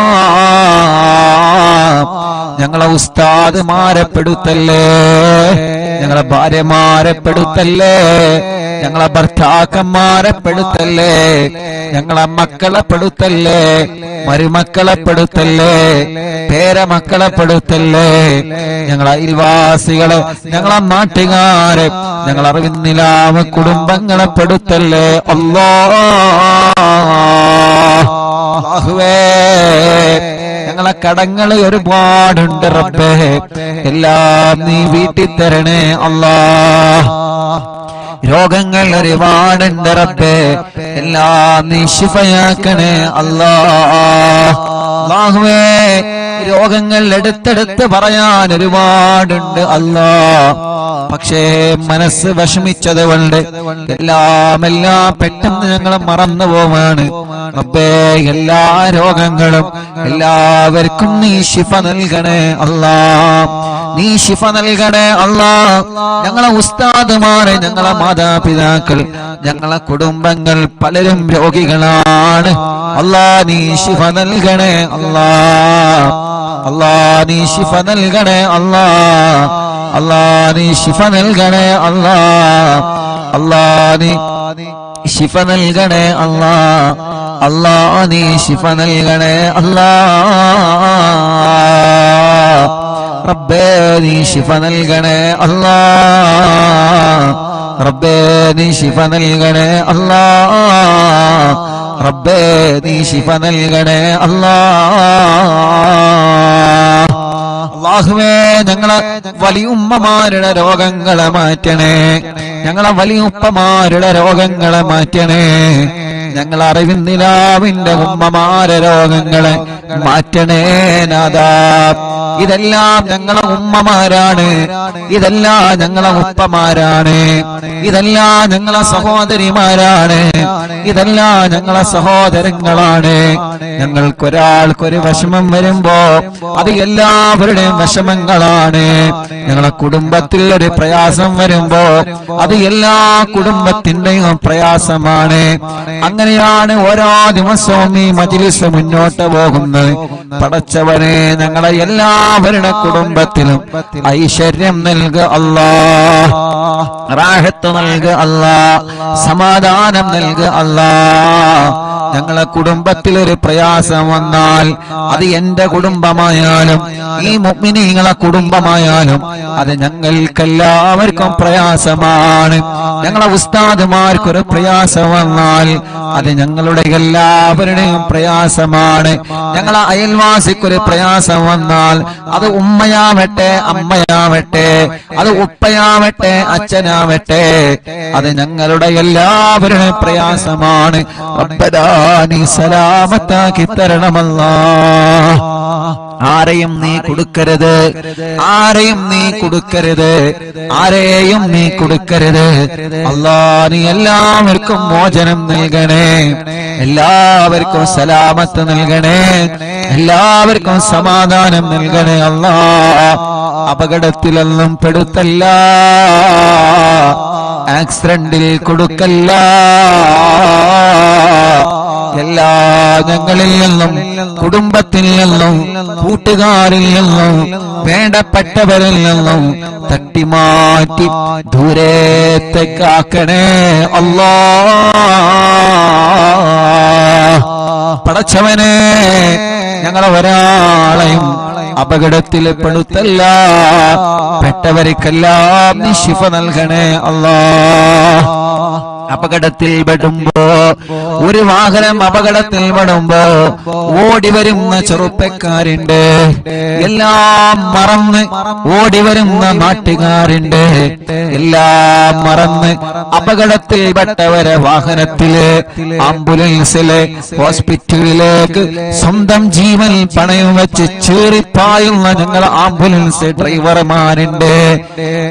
ഞങ്ങളെ ഉസ്താദുമാരെ പെടുത്തല്ലേ, ഞങ്ങളെ ഭാര്യമാരെ പെടുത്തല്ലേ, ഞങ്ങളെ ഭർത്താക്കന്മാരെ പെടുത്തല്ലേ, ഞങ്ങളെ മക്കളെ പെടുത്തല്ലേ, മരുമക്കളെ പെടുത്തല്ലേ, പേരമക്കളെ പെടുത്തല്ലേ, ഞങ്ങളെ അയൽവാസികളെ, ഞങ്ങളെ നാട്ടുകാരെ, ഞങ്ങളെ അറിവിന്നിലാവ് കുടുംബങ്ങളെ പെടുത്തല്ലേ അല്ലാഹുവേ. ഞങ്ങളെ കടങ്ങൾ ഒരുപാടുണ്ട് റബ്ബേ, എല്ലാം നീ വീട്ടി തരണേ അല്ലാഹ്. രോഗങ്ങൾ ഒരുപാടുണ്ട് റബ്ബേ, എല്ലാം നീ ശിഫയാക്കണേ അല്ലാഹുവേ. രോഗങ്ങൾ എടുത്തെടുത്ത് പറയാൻ ഒരുപാടുണ്ട് അല്ലാഹ്, പക്ഷേ മനസ്സ് വിഷമിച്ചത് കൊണ്ട് എല്ലാം പെട്ടെന്ന് ഞങ്ങൾ മറന്നു പോവാണ് റബ്ബേ. എല്ലാ രോഗങ്ങളും എല്ലാവർക്കും നീ ശിഫ നൽകണേ അല്ലാഹ്, നീ ശിഫ നൽകണേ അല്ലാഹ്. ഞങ്ങളെ ഉസ്താദുമാരെ, ഞങ്ങളെ മാതാപിതാക്കൾ, ഞങ്ങളെ കുടുംബങ്ങൾ പലരും രോഗികളാണ് അല്ലാഹ്. നീ ശിഫ നൽകണേ അല്ലാഹ്, അല്ലാഹ് നീ ശിഫ നൽകണേ അല്ലാഹ്. അല്ലാ നീ ശിഫ നൽകണേ അല്ലാ. അല്ലാ നീ ശിഫ നൽകണേ അല്ലാ. അല്ലാ നീ ശിഫ നൽകണേ അല്ലാ. റബ്ബേ നീ ശിഫ നൽകണേ അല്ലാ. റബ്ബേ നീ ശിഫ നൽകണേ അല്ലാ. റബ്ബേ നീ ശിഫ നൽകണേ അല്ലാ. അല്ലാഹുവേ ഞങ്ങളെ വലിയുമ്മമാരുടെ രോഗങ്ങളെ മാറ്റണേ. ഞങ്ങളെ വലിയുപ്പമാരുടെ രോഗങ്ങളെ മാറ്റണേ. ഞങ്ങൾ അറിവിന്ദിലാവിന്റെ ഉമ്മമാരെ രോഗങ്ങളെ മാറ്റണേ നാഥാ. ഇതെല്ലാം ഞങ്ങളെ ഉമ്മമാരാണ്, ഇതെല്ലാം ഞങ്ങളെ ഉപ്പമാരാണ്, ഇതെല്ലാം ഞങ്ങളെ സഹോദരിമാരാണ്, ഇതെല്ലാം ഞങ്ങളെ സഹോദരങ്ങളാണ്. ഞങ്ങൾക്കൊരാൾക്കൊരു വിഷമം വരുമ്പോ അത് എല്ലാവരുടെയും വിഷമങ്ങളാണ്. ഞങ്ങളെ കുടുംബത്തിൽ ഒരു പ്രയാസം വരുമ്പോ അത് എല്ലാ കുടുംബത്തിന്റെയും പ്രയാസമാണ്. അങ്ങനെയാണ് ഓരോ ദിവസവും ഈ മജ്‌ലിസ് മുന്നോട്ട് പോകുന്നത്. പടച്ചവനെ ഞങ്ങളെ എല്ലാവരുടെ കുടുംബത്തിലും ഐശ്വര്യം നൽകുക അല്ലാ, റാഹത്ത് നൽകുക അല്ലാ, സമാധാനം നൽകുക അല്ലാ. ഞങ്ങളെ കുടുംബത്തിൽ ഒരു പ്രയാസം വന്നാൽ അത് എന്റെ കുടുംബമായാലും ഈ മുഅ്മിനീങ്ങളെ കുടുംബമായാലും അത് ഞങ്ങൾക്കെല്ലാവർക്കും പ്രയാസമാണ്. ഞങ്ങളെ ഉസ്താദുമാർക്കൊരു പ്രയാസം വന്നാൽ അത് ഞങ്ങളുടെ എല്ലാവരുടെയും പ്രയാസമാണ്. ഞങ്ങളെ അയൽവാസിക്കൊരു പ്രയാസം വന്നാൽ അത് ഉമ്മയാവട്ടെ അമ്മയാവട്ടെ അത് ഉപ്പയാവട്ടെ അച്ഛനാവട്ടെ അത് ഞങ്ങളുടെ എല്ലാവരുടെയും പ്രയാസമാണ്. റബ്ബനാ നീ സലാമത്താക്കി തരണമല്ലാ. ആരെയും നീ കൊടുക്കരുത്, ആരെയും നീ കൊടുക്കരുത്, ആരെയും നീ കൊടുക്കരുത്. അല്ലാ നീ എല്ലാവർക്കും മോചനം നൽകണേ, എല്ലാവർക്കും സലാമത്ത് നൽകണേ, എല്ലാവർക്കും സമാധാനം നൽകണേ. അല്ലാ അപകടത്തിലൊന്നും പെടുത്തല്ല, ആക്സിഡന്റിൽ കൊടുക്കല്ല. എല്ലാ ഞങ്ങളിൽ നിന്നും കുടുംബത്തിൽ നിന്നും കൂട്ടുകാരിൽ നിന്നും വേണ്ടപ്പെട്ടവരിൽ നിന്നും തട്ടിമാറ്റി ദൂരത്തേക്കാക്കണേ അല്ലാ. പടച്ചവനെ ഞങ്ങളെ ഒരാളെയും അപകടത്തിൽ പെടുത്തല്ല, പെട്ടവർക്കെല്ലാം നീ ശിഫ നൽകണേ അല്ലാ. അപകടത്തിൽ പെടുമ്പോ ഒരു വാഹനം അപകടത്തിൽ പെടുമ്പോ ഓടി വരുന്ന ചെറുപ്പക്കാരുണ്ട്, എല്ലാം മറന്ന് ഓടി വരുന്ന നാട്ടുകാരുണ്ട്, എല്ലാം മറന്ന് അപകടത്തിൽ പെട്ടവരെ വാഹനത്തില് ആംബുലൻസില് ഹോസ്പിറ്റലിലേക്ക് സ്വന്തം ജീവൻ പണയം വെച്ച് ചീറിപ്പായുന്ന ഞങ്ങൾ ആംബുലൻസ് ഡ്രൈവർമാരുണ്ട്.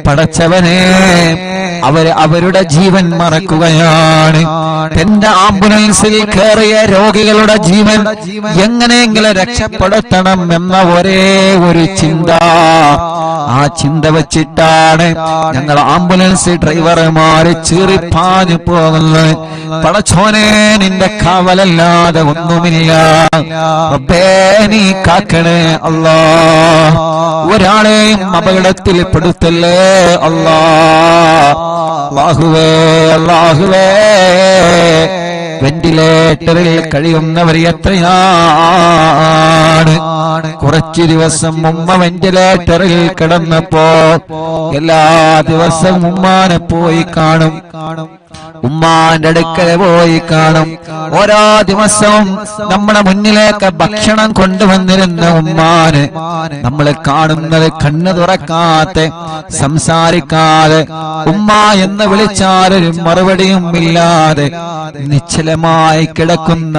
പടച്ചവനെ അവരുടെ ജീവൻ മറക്കുകയാണ്. എന്റെ ആംബുലൻസിൽ കയറിയ രോഗികളുടെ ജീവൻ എങ്ങനെയെങ്കിലും രക്ഷപ്പെടുത്തണം എന്ന ഒരേ ഒരു ചിന്ത, ആ ചിന്ത വെച്ചിട്ടാണ് ഞങ്ങൾ ആംബുലൻസ് ഡ്രൈവർമാര് ചീറിപ്പാഞ്ഞു പോകുന്നത്. പടച്ചോനെ നിന്റെ കാവലല്ലാതെ ഒന്നുമില്ല. റബ്ബേ നീ കാക്കണേ അല്ലാ. ഒരാളെയും അപകടത്തിൽ പെടുത്തല്ലേ അല്ലാ. അല്ലാഹുവേ അല്ലാഹുവേ വെന്റിലേറ്ററിൽ കഴിയുന്നവർ എത്രയാണ്. കുറച്ചു ദിവസം ഉമ്മ വെന്റിലേറ്ററിൽ കിടന്നപ്പോ എല്ലാ ദിവസവും ഉമ്മാനെ പോയി കാണും, ഉമ്മാന്റെ അടുക്കൽ പോയി കാണും. ഓരോ ദിവസവും നമ്മുടെ മുന്നിലേക്ക് ഭക്ഷണം കൊണ്ടുവന്നിരുന്ന ഉമ്മാന് നമ്മൾ കാണുന്നത് കണ്ണു തുറക്കാതെ സംസാരിക്കാതെ ഉമ്മ എന്ന് വിളിച്ചാലൊരു മറുപടിയും ഇല്ലാതെ നിശ്ചലമായി കിടക്കുന്ന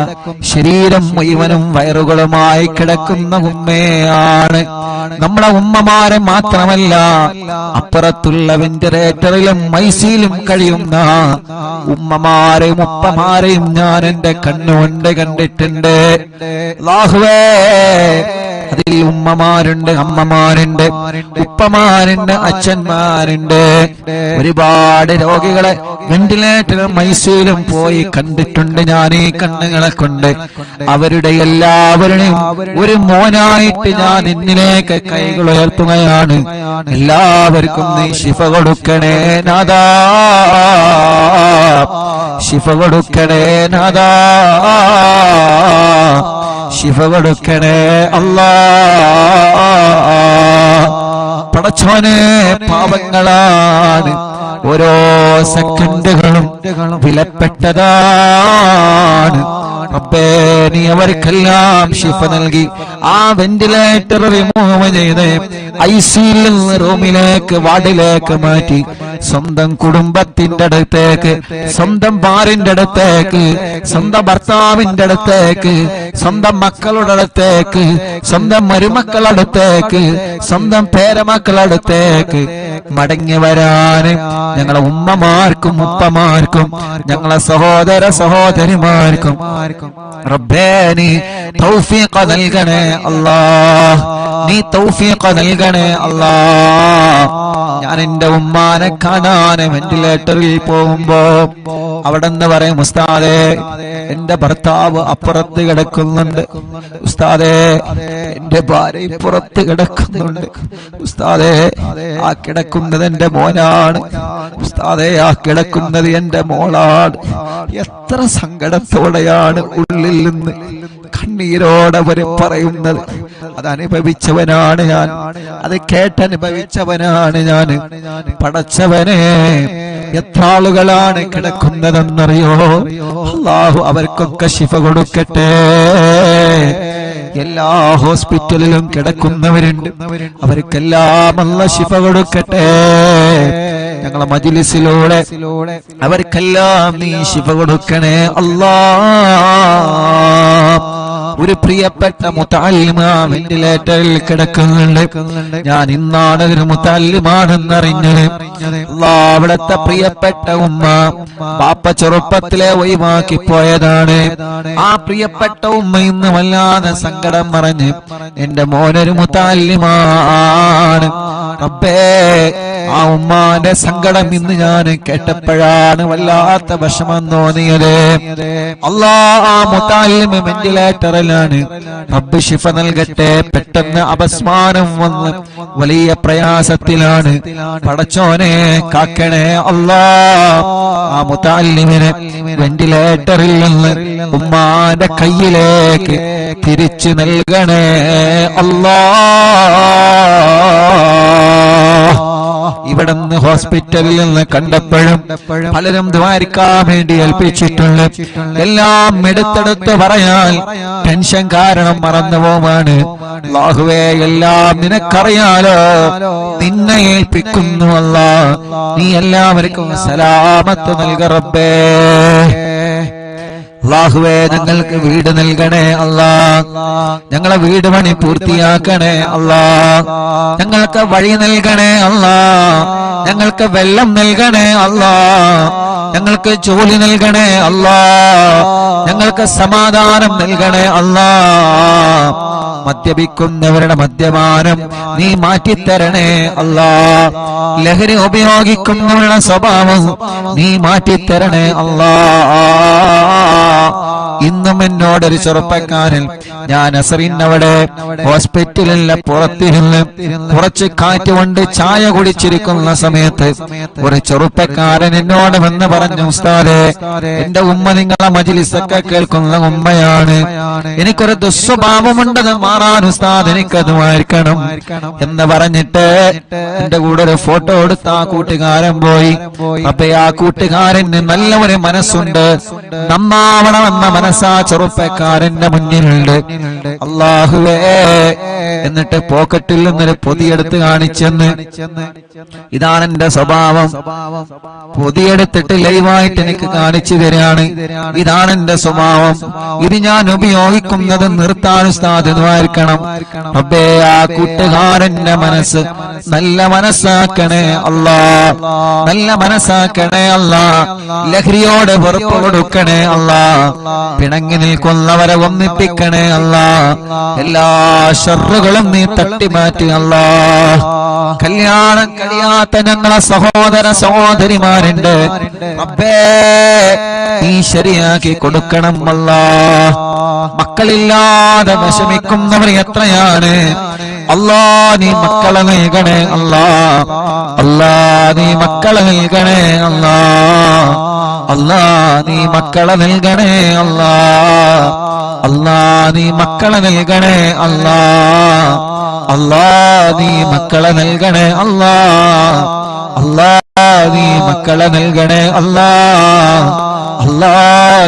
ശരീരം മുഴുവനും വയറുകളുമായി കിടക്കുന്ന ഉമ്മയാണ്. നമ്മളെ ഉമ്മമാരെ മാത്രമല്ല അപ്പുറത്തുള്ള വെന്റിലേറ്ററിലും ഐസിയിലും കഴിയുന്ന ഉമ്മമാരെയും ഉപ്പമാരെയും ഞാൻ എന്റെ കണ്ണുകൊണ്ട് കണ്ടിട്ടുണ്ട്. അല്ലാഹുവേ അതിൽ ഉമ്മമാരുണ്ട്, അമ്മമാരുണ്ട്, ഉപ്പമാരുണ്ട്, അച്ഛന്മാരുണ്ട്. ഒരുപാട് രോഗികളെ വെന്റിലേറ്ററും ഐസിയുലും പോയി കണ്ടിട്ടുണ്ട് ഞാൻ ഈ കണ്ണുകളെ കൊണ്ട്. അവരുടെ എല്ലാവരുടെയും ഒരു മോനായിട്ട് ഞാൻ എന്നിലേക്ക് കൈകൾ ഉയർത്തുകയാണ്. എല്ലാവർക്കും നീ ശിഫ കൊടുക്കണേ നാഥാ, ശിഫ കൊടുക്കണേ നാഥാ, ശിഫ കൊടുക്കണേ അല്ലാ. പടച്ചോനെ, പാപങ്ങളാണ്, ഓരോ സെക്കൻഡുകളും വിലപ്പെട്ടതാണ്. റബ്ബേ, നീ അവർക്കെല്ലാം ശിഫ നൽകി ആ വെന്റിലേറ്റർ റിമൂവ് ചെയ്ത് ഐസിയിൽ നിന്ന് റൂമിലേക്ക്, വാർഡിലേക്ക് മാറ്റി സ്വന്തം കുടുംബത്തിന്റെ അടുത്തേക്ക്, സ്വന്തം ഭാര്യന്റെ അടുത്തേക്ക്, സ്വന്തം ഭർത്താവിന്റെ അടുത്തേക്ക്, സ്വന്തം മക്കളുടെ അടുത്തേക്ക്, സ്വന്തം മരുമക്കളുടെ അടുത്തേക്ക്, സ്വന്തം പേരമക്കളുടെ അടുത്തേക്ക് മടങ്ങി വരാന് ഞങ്ങളെ ഉമ്മമാർക്കും ഉപ്പമാർക്കും ഞങ്ങളെ സഹോദര സഹോദരിമാർക്കും റബ്ബേ നീ തൗഫീഖ് നൽകണേ അല്ലാഹ്, നീ തൗഫീഖ് നൽകണേ അല്ലാഹ്. ഞാൻ എന്റെ ഉമ്മാനെ കാണാൻ വെന്റിലേറ്ററിൽ പോകുമ്പോ അവിടെ നിന്ന് പറയും, ഉസ്താദേ എന്റെ ഭർത്താവ് അപ്പുറത്ത് കിടക്കുന്നുണ്ട്, ഉസ്താദേ എന്റെ ഭാര്യ പുറത്ത് കിടക്കുന്നുണ്ട്, ഉസ്താദേ ആ കിടക്കുന്നത് എന്റെ മോനാണ്, ഉസ്താദേ ആ കിടക്കുന്നത് എന്റെ മോളാണ്. എത്ര സങ്കടത്തോടെയാണ് ഉള്ളിൽ നിന്ന് കണ്ണീരോടെ അവര് പറയുന്നത്. അതനുഭവിച്ചവനാണ് ഞാൻ, അത് കേട്ടനുഭവിച്ചവനാണ് ഞാൻ. പടച്ചവനെ, എത്ര ആളുകളാണ് കിടക്കുന്നതെന്നറിയോ? അല്ലാഹു അവർക്കൊക്കെ ശിഫ കൊടുക്കട്ടെ. എല്ലാ ഹോസ്പിറ്റലിലും കിടക്കുന്നവരുണ്ട്, അവർക്കെല്ലാം അല്ലാഹു ശിഫ കൊടുക്കട്ടെ. ഞങ്ങളെ മജ്‌ലിസിലൂടെ അവർക്കെല്ലാം നീ ശിഫ കൊടുക്കണേ അല്ലാഹ്. ഒരു പ്രിയപ്പെട്ട മുതഅല്ലിമ വെന്റിലേറ്ററിൽ കിടക്കുന്നുണ്ട്. ഞാൻ ഇന്നാണ് ഒരു മുതഅല്ലിമാണെന്നറിഞ്ഞത്. അല്ലാഹ്, അവിടുത്തെ പ്രിയപ്പെട്ട ഉമ്മ ബാപ്പ ചെറുപ്പത്തിലെ ഒഴിവാക്കി പോയതാണ്. ആ പ്രിയപ്പെട്ട ഉമ്മ ഇന്ന് വല്ലാതെ സങ്കടം പറഞ്ഞ് എന്റെ മോനൊരു മുതഅല്ലിമാണ്. റബ്ബേ, ആ ഉമ്മാന്റെ സങ്കടം ഇന്ന് ഞാൻ കേട്ടപ്പോഴാണ് വല്ലാത്ത വിഷമം തോന്നിയത്. അല്ലാഹ്, ആ മുതഅല്ലിം വെന്റിലേറ്ററിലാണ്. റബ്ബ് ശിഫ നൽകട്ടെ. പെട്ടെന്ന് അപസ്മാരം വന്ന് വലിയ പ്രയാസത്തിലാണ്. പടച്ചോനെ കാക്കണേ അല്ലാഹ്. ആ മുതഅല്ലിമിനെ വെന്റിലേറ്ററിൽ നിന്ന് ഉമ്മാന്റെ കയ്യിലേക്ക് തിരിച്ചു നൽകണേ അല്ലാഹ്. ഇവിടുന്ന് ഹോസ്പിറ്റലിൽ നിന്ന് കണ്ടപ്പോഴും പലരും ദ്വാരിക്കാൻ വേണ്ടി ഏൽപ്പിച്ചിട്ടുണ്ട്. എല്ലാം എടുത്തെടുത്ത് പറയാൻ ടെൻഷൻ കാരണം മറന്നുപോവാണ്. അല്ലാഹുവേ, എല്ലാം നിനക്കറിയാലോ, നിന്നെ ഏൽപ്പിക്കുന്നു അല്ലാഹ്. നീ എല്ലാവർക്കും സലാമത്ത് നൽക റബ്ബേ. അല്ലാഹുവേ, ഞങ്ങൾക്ക് വീട് നൽകണേ അല്ലാഹ്. ഞങ്ങളെ വീട് പണി പൂർത്തിയാക്കണേ അല്ലാഹ്. ഞങ്ങൾക്ക് വഴി നൽകണേ അല്ലാഹ്. ഞങ്ങൾക്ക് വെള്ളം നൽകണേ അല്ലാഹ്. ഞങ്ങൾക്ക് ജോലി നൽകണേ അല്ലാഹ്. ഞങ്ങൾക്ക് സമാധാനം നൽകണേ അല്ലാഹ്. മദ്യപിക്കുന്നവരുടെ മദ്യപാനം നീ മാറ്റിത്തരണേ അല്ലാഹ്. ലഹരി ഉപയോഗിക്കുന്നവരുടെ സ്വഭാവം നീ മാറ്റിത്തരണേ അല്ലാഹ്. ഇന്നും എന്നോടൊരു ചെറുപ്പക്കാരൻ, ഞാൻ അസറിനവിടെ ഹോസ്പിറ്റലിലെ പുറത്തിരുന്ന് കുറച്ച് കാറ്റ് കൊണ്ട് ചായ കുടിച്ചിരിക്കുന്ന സമയത്ത് ഒരു ചെറുപ്പക്കാരൻ എന്നോട് വന്ന് പറഞ്ഞു, ഉസ്താദേ, എന്റെ ഉമ്മ നിങ്ങളെ മജ്‌ലിസൊക്കെ കേൾക്കുന്ന ഉമ്മയാണ്, എനിക്കൊരു ദുസ്വഭാവമുണ്ടെന്ന് മാറാൻ ഉസ്താദ് എനിക്കത് വായിക്കണം എന്ന് പറഞ്ഞിട്ട് എന്റെ കൂടെ ഒരു ഫോട്ടോ എടുത്ത ആ കൂട്ടുകാരൻ പോയി. അപ്പൊ ആ കൂട്ടുകാരന് നല്ല ഒരു മനസ്സുണ്ട്, നന്നാവണമെന്ന മനസ്സാ ചെറുപ്പക്കാരന്റെ മുന്നിലുണ്ട്. അല്ലാഹുവേ, എന്നിട്ട് പോക്കറ്റിൽ നിന്നൊരു പൊതിയെടുത്ത് കാണിച്ചെന്ന്, ഇതാണ് എന്റെ സ്വഭാവം, പൊതിയെടുത്തിട്ട് ലൈവായിട്ട് എനിക്ക് കാണിച്ചു തരാണ്, ഇതാണ് എന്റെ സ്വഭാവം, ഇത് ഞാൻ ഉപയോഗിക്കുന്നത് നിർത്താൻ ഉസ്താദ് ദ്വാരിക്കണം. റബ്ബേ, ആ കൂട്ടുകാരന്റെ മനസ്സ് നല്ല മനസ്സാക്കണേ അല്ലാഹ്, നല്ല മനസ്സാക്കണേ അല്ലാഹ്. ലഹരിയോട് വെറുപ്പ് കൊടുക്കണേ അല്ലാഹ്. പിണങ്ങി നിൽക്കുന്നവരെ ഒന്നിപ്പിക്കണേ അല്ലാഹ്. എല്ലാ ശർറും ഷറുകളും നീ തട്ടിമാറ്റി അല്ലാ. കല്യാണം കഴിയാത്ത ഞങ്ങളെ സഹോദര സഹോദരിമാരുണ്ട് റബ്ബേ, നീ ശരിയാക്കി കൊടുക്കണം അല്ലാ. മക്കളില്ലാതെ വിഷമിക്കുന്നവർ എത്രയാണ് അല്ലാ. നീ മക്കളെ നൽകണേ അല്ലാ. അല്ലാ നീ മക്കളെ നൽകണേ അല്ലാ. അല്ലാ നീ മക്കളെ നൽകണേ അല്ലാ. അല്ലാ നീ മക്കളെ നൽകണേ അല്ലാ. അല്ലാ നീ മക്കളെ നൽകണേ അല്ലാ. അല്ലാ നീ മക്കളെ നൽകണേ അല്ലാ. അല്ലാ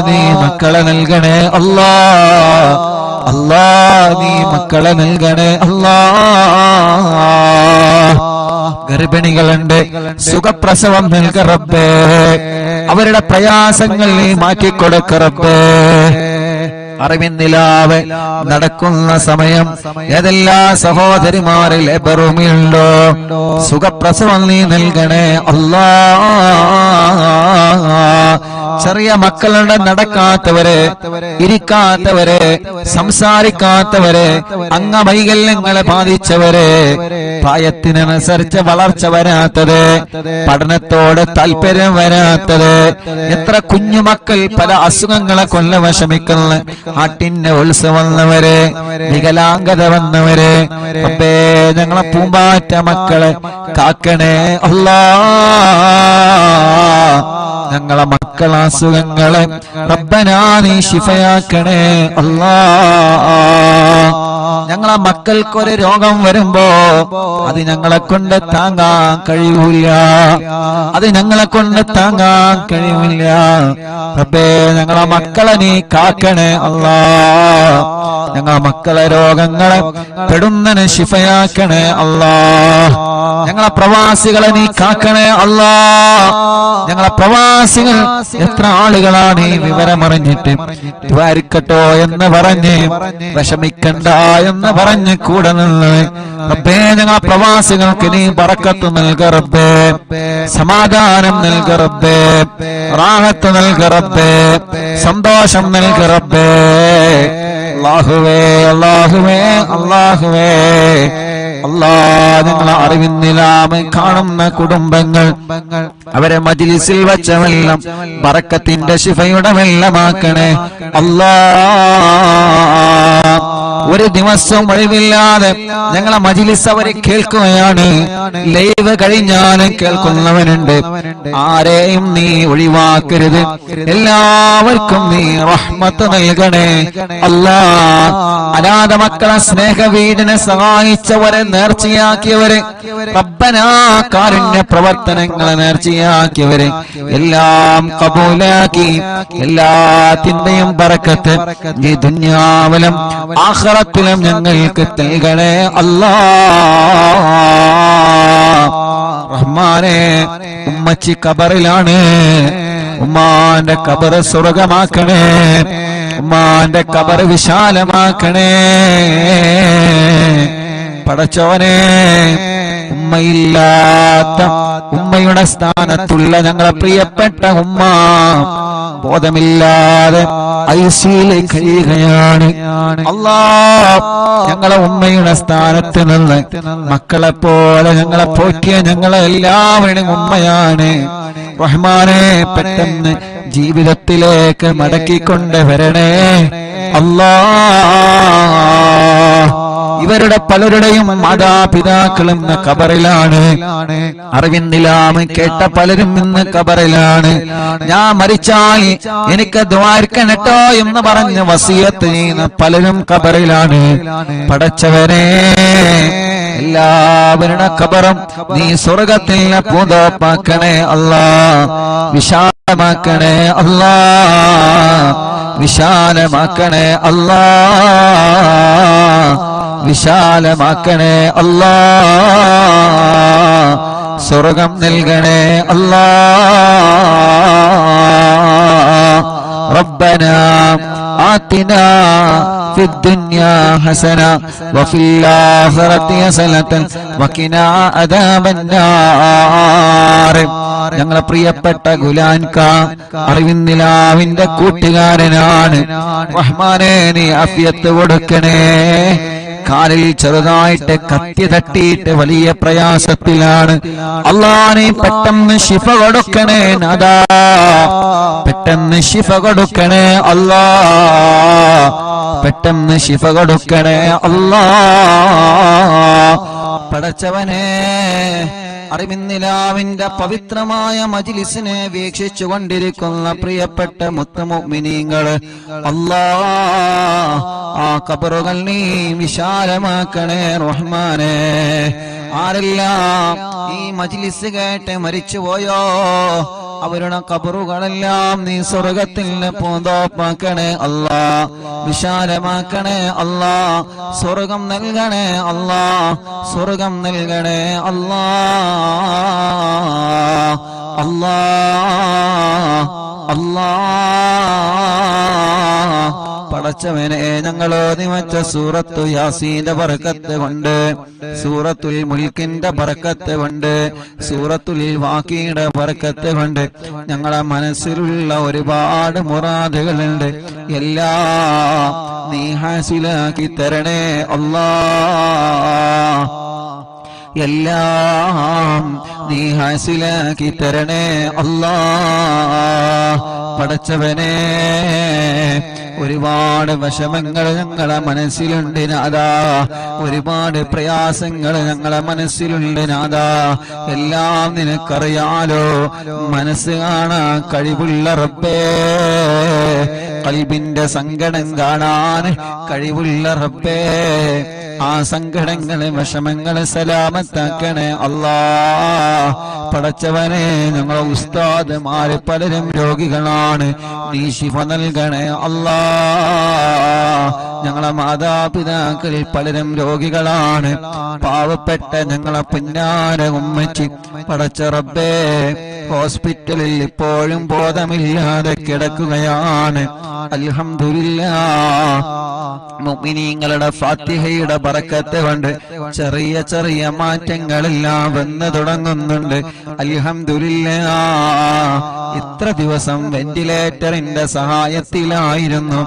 നീ മക്കളെ നൽകണേ അല്ലാ. അല്ലാ നീ മക്കളെ നൽകണേ അല്ലാ. ഗർഭിണികളുണ്ട്, സുഖപ്രസവം നൽക റബ്ബേ. അവരുടെ പ്രയാസങ്ങൾ നീ മാറ്റിക്കൊടുക്ക റബ്ബേ. അറിവിന്നിലാവ് നടക്കുന്ന സമയം ഏതെല്ലാ സഹോദരിമാരിൽ ബറുമിയുണ്ടോ സുഖപ്രസവം നീ നൽകണേ അല്ലാ. ചെറിയ മക്കളുടെ നടക്കാത്തവരെ, ഇരിക്കാത്തവരെ, സംസാരിക്കാത്തവരെ, അംഗവൈകല്യങ്ങളെ ബാധിച്ചവരെ, പ്രായത്തിനനുസരിച്ച് വളർച്ച വരാത്തത്, പഠനത്തോട് താല്പര്യം വരാത്തത്, എത്ര കുഞ്ഞുമക്കൾ പല അസുഖങ്ങളെ കൊല്ല വിഷമിക്കുന്ന ആട്ടിന്റെ ഉത്സവം വന്നവരെ, വികലാംഗത വന്നവരെ, അപ്പേ ഞങ്ങളെ പൂമ്പാറ്റ മക്കളെ കാക്കണേ അല്ലാ. ഞങ്ങളെ മക്കളെ അസുഖങ്ങളെ റബ്ബനാ നീ ശിഫയാക്കണേ അല്ലാ. ഞങ്ങളെ മക്കൾക്കൊരു രോഗം വരുമ്പോ അത് ഞങ്ങളെ കൊണ്ട് താങ്ങാൻ കഴിയൂല. അത് ഞങ്ങളെ കൊണ്ട് താങ്ങാൻ കഴിയൂല. റബ്ബേ ഞങ്ങളെ മക്കളെ നീ കാക്കണേ അല്ലാ. ഞങ്ങളെ മക്കളെ രോഗങ്ങളെ പെടുന്നതിന് ശിഫയാക്കണേ അല്ലാ. ഞങ്ങളെ പ്രവാസികളെ നീ കാക്കണേ അല്ലാ. ഞങ്ങളെ പ്രവാസികൾ എത്ര ആളുകളാണ് ഈ വിവരമറിഞ്ഞിട്ട് ദ്വാരിക്കട്ടോ എന്ന് പറഞ്ഞ് വിഷമിക്കണ്ട എന്ന് പറഞ്ഞ് കൂടെ നിന്ന് റബ്ബേ ഞങ്ങളെ പ്രവാസികൾക്ക് നീ ബറക്കത്ത് നൽക റബ്ബേ. സമാധാനം നൽക റബ്ബേ. റാഹത്ത് നൽക റബ്ബേ. സന്തോഷം നൽക റബ്ബേ. അല്ലാഹുവേ അല്ലാഹുവേ അല്ലാഹുവേ അല്ലാ. ഞങ്ങളെ അറിവിന്നിലാമ കാണുന്ന കുടുംബങ്ങൾ അവരെ മജ്ലിസിൽ വച്ച വെള്ളം ബറക്കത്തിന്റെ ശിഫയുടെ വെള്ളമാക്കണേ അല്ലാ. ഒരു ദിവസം ഒഴിവില്ലാതെ ഞങ്ങളെ മജ്ലിസ് അവരെ കേൾക്കുകയാണ്. ലൈവ് കഴിഞ്ഞാലും കേൾക്കുന്നവനുണ്ട്. ആരെയും നീ ഒഴിവാക്കരുത്. എല്ലാവർക്കും നീ റഹ്മത്ത് നൽകണേ അല്ലാ. അനാഥ മക്കളെ സ്നേഹവീടിനെ സഹായിച്ചവരെ നേർച്ചയാക്കിയവരെ, റബ്ബനാ കാരുണ്യ പ്രവർത്തനങ്ങളെ നേർച്ചയാക്കിയവരെ എല്ലാം കബൂലാക്കി എല്ലാത്തിന്റെയും ബറക്കത്ത് ഈ ദുനിയാവിലും ആഖിറത്തിലും ഞങ്ങൾക്ക് നൽകണേ അല്ലാ. റഹ്മാനേ ഉമ്മച്ചി ഖബറിലാണ്. ഉമ്മാന്റെ ഖബർ സ്വർഗമാക്കണേ. ഉമ്മാന്റെ ഖബർ വിശാലമാക്കണേ പടച്ചോനെ. ഉമ്മയില്ലാത്ത ഉമ്മയുടെ സ്ഥാനത്തുള്ള ഞങ്ങളെ പ്രിയപ്പെട്ട ഉമ്മ ബോധമില്ലാതെ ഐസിയിലേക്ക് കഴിയുകയാണ് അല്ലാ. ഞങ്ങളെ ഉമ്മയുടെ സ്ഥാനത്ത് നിന്ന് മക്കളെ പോലെ ഞങ്ങളെ പോറ്റിയ ഞങ്ങളെ എല്ലാവരുടെയും ഉമ്മയാണ് റഹ്മാനെ. പെട്ടെന്ന് ജീവിതത്തിലേക്ക് മടക്കിക്കൊണ്ട് വരണേ അല്ലാ. ഇവരുടെ പലരുടെയും മാതാപിതാക്കളും ഇന്ന് ഖബറിലാണ്. അറിവിന്നിലാമ കേട്ട പലരും ഇന്ന് ഖബറിലാണ്. ഞാൻ മരിച്ചാൽ എനിക്ക് ദ്വാരിക്കണട്ടോ എന്ന് പറഞ്ഞ് വസിയത്ത് ചെയ്യുന്ന പലരും ഖബറിലാണ്. പടച്ചവനെ എല്ലാവരുടെ ഖബറും നീ സ്വർഗത്തിൽ പൂന്തോപ്പാക്കണേ അല്ലാ. വിശാലമാക്കണേ അല്ലാ. വിശാലമാക്കണേ അല്ലാ. വിശാലമാക്കണേ അല്ലാ. സ്വർഗം നൽകണേ അല്ലാ. റബ്ബനാ ആതിനാ في الدنيا حسنة وفي الآخرة حسنة وقنا عذاب النار. ഞങ്ങളെ പ്രിയപ്പെട്ട ഗുലാൻക അറിവിന്നിലാവിന്റെ കൂട്ടുകാരനാണ്. റഹ്മാനേ നീ ആഫിയത്ത് കൊടുക്കണേ. കാലിൽ ചെറുതായിട്ട് കത്തി തട്ടിയിട്ട് വലിയ പ്രയാസത്തിലാണ്. അല്ലാഹുവേ പെട്ടെന്ന് ശിഫ കൊടുക്കണേ നാഥാ, പെട്ടെന്ന് ശിഫ കൊടുക്കണേ അല്ലാഹ്, പെട്ടെന്ന് ശിഫ കൊടുക്കണേ അല്ലാഹ്. പടച്ചവനെ, അറിവിന്നിലാവിന്റെ പവിത്രമായ മജ്ലിസിനെ വീക്ഷിച്ചു കൊണ്ടിരിക്കുന്ന പ്രിയപ്പെട്ട മുത്തുമുഅ്മിനീങ്ങള്, അല്ലാഹ് ആ ഖബറുകൾ നീ വിശാലമാക്കണേ റഹ്മാനേ. ആരെല്ലാം ഈ മജ്ലിസ് കേട്ട് മരിച്ചുപോയോ അവരുടെ ഖബറുകളെല്ലാം നീ സ്വർഗത്തിൽ പൂന്തോപ്പാക്കണേ അല്ലാഹ്, വിശാലമാക്കണേ അല്ലാഹ്, സ്വർഗം നൽകണേ അല്ലാഹ്, സ്വർഗം നൽകണേ അല്ലാഹ്, അല്ലാഹ്, അല്ലാഹ്. പടച്ചവനെ, ഞങ്ങളോ നിമച്ച സൂറത്തു യാസീന്റെ ബറക്കത്ത് കൊണ്ട്, സൂറത്തുൽ മുൽക്കിന്റെ ബറക്കത്ത് കൊണ്ട്, സൂറത്തുൽ വാഖിയുടെ ബറക്കത്ത് കൊണ്ട് ഞങ്ങളെ മനസ്സിലുള്ള ഒരുപാട് മുറാദുകളുണ്ട്, എല്ലാം നീ ഹാസിലാക്കി തരണേ അല്ലാഹ്, എല്ലാം നീ ഹാസിലാക്കി തരണേ അല്ലാഹ്. പടച്ചവനെ, ഒരുപാട് വിഷമങ്ങൾ ഞങ്ങളെ മനസ്സിലുണ്ട് നാഥാ, ഒരുപാട് പ്രയാസങ്ങൾ ഞങ്ങളെ മനസ്സിലുണ്ട് നാഥാ. എല്ലാം നിനക്കറിയാലോ, മനസ്സ് കാണാൻ കഴിവുള്ള റബ്ബേ, ഖൽബിന്റെ സങ്കടം കാണാൻ കഴിവുള്ള റബ്ബേ, ആ സങ്കടങ്ങളെ വിഷമങ്ങളെ സലാമത്താക്കണേ അല്ലാഹ്. പടച്ചവനെ, ഞങ്ങളെ ഉസ്താദുമാര് പലരും രോഗികളാണ്, നീ ശിഫ നൽകണേ അല്ലാഹ്. ഞങ്ങളെ മാതാപിതാക്കൾ പലരും രോഗികളാണ്, പാവപ്പെട്ട ഞങ്ങളെ പുന്നാര ഉമ്മച്ചി പടച്ച റബ്ബേ ഹോസ്പിറ്റലിൽ ഇപ്പോഴും ബോധമില്ലാതെ കിടക്കുകയാണ്. അൽഹംദുലില്ലാഹ്, മുഅ്മിനീങ്ങളുടെ ഫാത്തിഹയുടെ ബറക്കത്ത് കൊണ്ട് ചെറിയ ചെറിയ മാറ്റങ്ങളെല്ലാം വന്നു തുടങ്ങുന്നുണ്ട്. അൽഹംദുലില്ലാഹ്, ഇത്ര ദിവസം വെന്റിലേറ്ററിന്റെ സഹായത്തിലായിരുന്നു,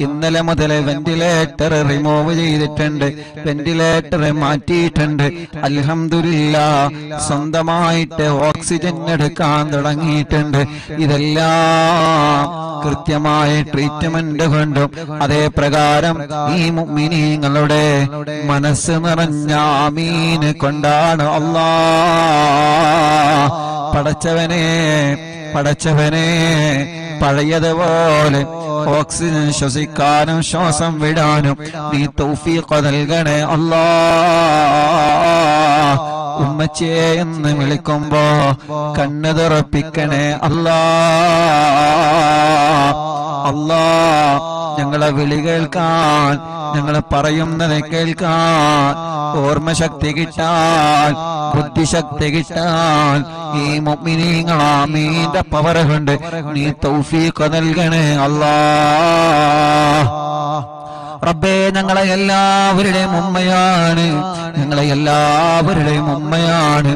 ഇന്നലെ മുതൽ വെന്റിലേറ്റർ റിമൂവ് ചെയ്തിട്ടുണ്ട്, വെന്റിലേറ്റർ മാറ്റിയിട്ടുണ്ട്. അൽഹംദുലില്ലാഹ്, സ്വന്തമായിട്ട് ഓക്സിജൻ എടുക്കാൻ തുടങ്ങിയിട്ടുണ്ട്. ഇതെല്ലാം കൃത്യമായ ട്രീറ്റ്മെന്റ് കൊണ്ടും അതേ പ്രകാരം ഈ മുഅ്മിനീങ്ങളുടെ മനസ്സ് നിറഞ്ഞ ആമീൻ കൊണ്ടാണ് അല്ലാഹ്. പടച്ചവനെ, പടച്ചവനെ, പഴയതുപോലെ ഓക്സിജൻ ശ്വസിക്കാനും ശ്വാസം വിടാനും നീ തൗഫീഖ് നൽകണേ അല്ലാഹ്. ഉമ്മച്ചിയെ എന്ന് വിളിക്കുമ്പോ കണ്ണ് തുറപ്പിക്കണേ അല്ലാഹ്. അല്ലാഹ്, ഞങ്ങളെ വിളി കേൾക്കാൻ, ഞങ്ങളെ പറയുന്നത് കേൾക്കാൻ, ഓർമ്മശക്തി കിട്ടാൻ, ബുദ്ധിശക്തി കിട്ടാൻ ഈ മുഅ്മിനീങ്ങൾ ആമീന്റെ പവർ കൊണ്ട് നീ തൗഫീഖ് നൽകണേ അല്ലാഹ്. റബ്ബേ, ഞങ്ങളെ എല്ലാവരുടെയും ഉമ്മയാണ്, ഞങ്ങളെ എല്ലാവരുടെയും ഉമ്മയാണ്.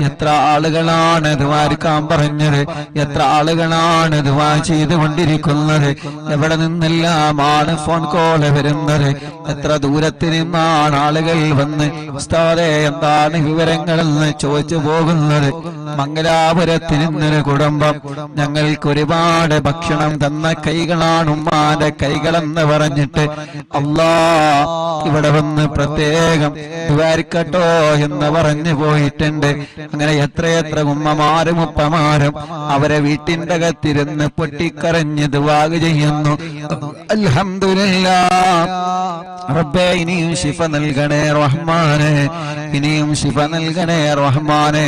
എത്ര ആളുകളാണ് ദുആരിക്കാൻ പറഞ്ഞത്, എത്ര ആളുകളാണ് ദുആ ചെയ്തുകൊണ്ടിരിക്കുന്നത്, എവിടെ നിന്നെല്ലാമാണ് ഫോൺ കോൾ വരുന്നത്, എത്ര ദൂരത്തിൽ നിന്നാണ് ആളുകൾ വന്ന് ഉസ്താദേ എന്താണ് വിവരങ്ങളെന്ന് ചോദിച്ചു പോകുന്നത്. മംഗലാപുരത്ത് നിന്നൊരു കുടുംബം ഞങ്ങൾക്ക് ഒരുപാട് ഭക്ഷണം തന്ന കൈകളാണ് ഉമ്മാന്റെ കൈകളെന്ന് പറഞ്ഞിട്ട് അല്ലാഹ് ഇവിടെ വന്ന് പ്രത്യേകം ദുആരിക്കട്ടോ എന്ന് പറഞ്ഞു പോയിട്ടുണ്ട്. അങ്ങനെ എത്രയെത്ര ഉമ്മമാരും ഉപ്പമാരും അവരെ വീട്ടിന്റെ അകത്തിരുന്ന് പൊട്ടിക്കരഞ്ഞ് ദുആ ചെയ്യുന്നു. അൽഹംദുലില്ലാഹ്. റബ്ബേ, ഇനിയും ശിഫ നൽകണേ റഹ്മാനെ, ഇനിയും ശിഫ നൽകണേ റഹ്മാനെ.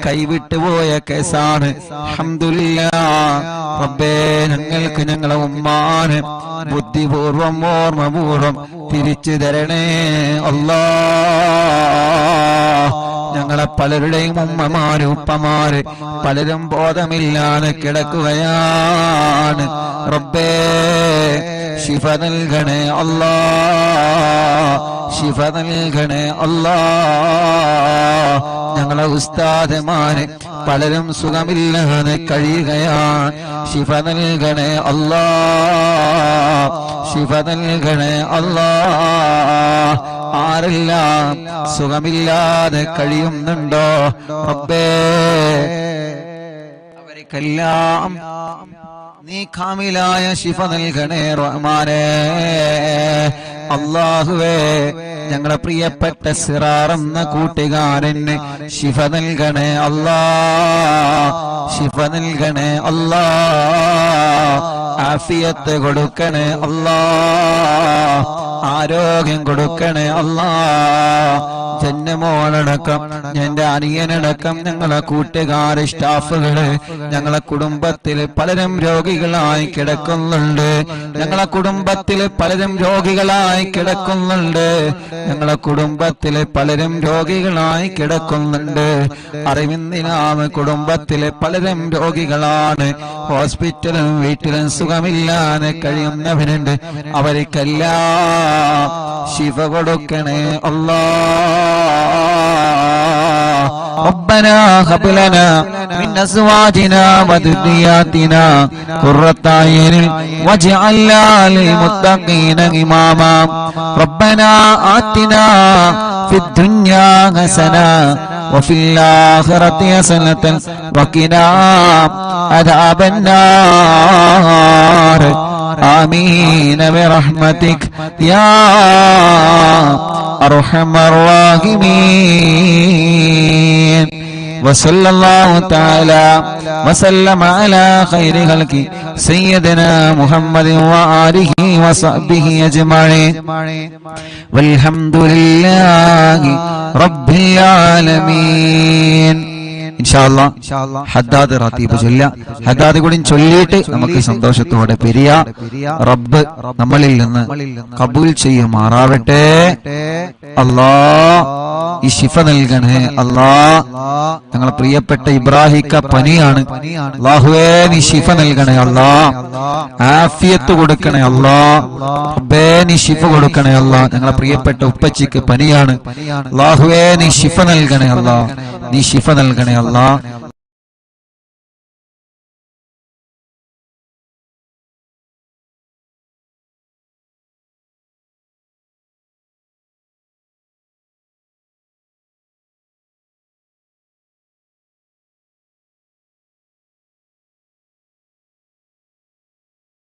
കൈവിട്ടുപോയ കേസാണ്. അൽഹംദുലില്ലാഹ്. റബ്ബേ, ഞങ്ങൾക്ക് ഞങ്ങളെ ഉമ്മാനെ ബുദ്ധിപൂർവം ഓർമ്മപൂർവം തിരിച്ചു തരണേ അല്ലാഹ്. ഞങ്ങളെ പലരുടെയും ഉമ്മമാര് ഉപ്പമാര് പലരും ബോധമില്ലാതെ കിടക്കുകയാണ്. റബ്ബേ, ശിഫ നൽകണേ അല്ലാഹ്, ശിഫ നൽകണേ അല്ലാഹ്. ഞങ്ങളെ ഉസ്താദുമാര് പലരും സുഖമില്ലാതെ കഴിയുകയാണ്. ശിഫ നൽകണേ അല്ലാഹ്, ശിഫ നൽകണേ അല്ലാഹ്. ആരെല്ലാം സുഖമില്ലാതെ കഴിയുന്നുണ്ടോ റബ്ബേ, അവർക്കെല്ലാം നീ കാമിലായ ശിഫ നൽകണേ റഹ്മാനേ. അല്ലാഹുവേ, ഞങ്ങളെ പ്രിയപ്പെട്ട സിറാർ എന്ന കൂട്ടുകാരന് ശിഫ നൽകണേ അല്ലാ, ശിഫ നൽകണേ അല്ലാ, ആഫിയത്ത് കൊടുക്കണേ അല്ലാ, ആരോഗ്യം കൊടുക്കണേ അല്ലാ. ജന്നമോളടക്കം എന്റെ അനിയനടക്കം ഞങ്ങളെ കൂട്ടുകാര് സ്റ്റാഫുകള് ഞങ്ങളെ കുടുംബത്തിൽ പലരും രോഗികളായി കിടക്കുന്നുണ്ട്, ഞങ്ങളെ കുടുംബത്തിൽ പലരും രോഗികളായി കിടക്കുന്നുണ്ട്, ഞങ്ങളെ കുടുംബത്തിൽ പലരും രോഗികളായി കിടക്കുന്നുണ്ട്. അറിവിന്ദിനാമ കുടുംബത്തിലെ പലരും രോഗികളാണ്, ഹോസ്പിറ്റലും വീട്ടിലും സുഖമില്ലാതെ കഴിയുന്നവരുണ്ട്. അവർക്കെല്ലാം ശിഫ കൊടുക്കണേ അല്ലാ. ربنا هب لنا من أزواجنا وذرياتنا قرة أعين واجعلنا للمتقين إماما. ربنا آتنا في الدنيا حسنة وفي الآخرة حسنة وقنا عذاب النار. آمين برحمتك يا أرحم الراحمين. وصلى الله تعالى وسلم على خير خلقه سيدنا محمد وآله وصحبه أجمعين والحمد لله رب العالمين. ഇൻഷാല്ലാ ഹദ്ദാദ് റാത്തീബ് ചൊല്ല. ഹദ്ദാദ് കൂടി ചൊല്ലിയിട്ട് നമുക്ക് സന്തോഷത്തോടെ പിരിയ. റബ്ബ് നമ്മളിൽ നിന്ന് കബൂൽ ചെയ്യുമാറാവട്ടെ. അല്ലാ, ഈ ശിഫ നൽകണേ അല്ലാ. ഞങ്ങളെ പ്രിയപ്പെട്ട ഇബ്രാഹിക്ക പനിയാണ്, അല്ലാഹുവേ നീ ശിഫ നൽകണേ അല്ലാ, ആഫിയത്ത് കൊടുക്കണേ അല്ലാ. റബ്ബേ നീ ശിഫ കൊടുക്കണേ അല്ലാ. ഞങ്ങളെ പ്രിയപ്പെട്ട ഉപ്പച്ചിക്ക് പനിയാണ്, അല്ലാഹുവേ നീ ശിഫ നൽകണേ അല്ലാ, നീ ശിഫ നൽകണേ അല്ലാ.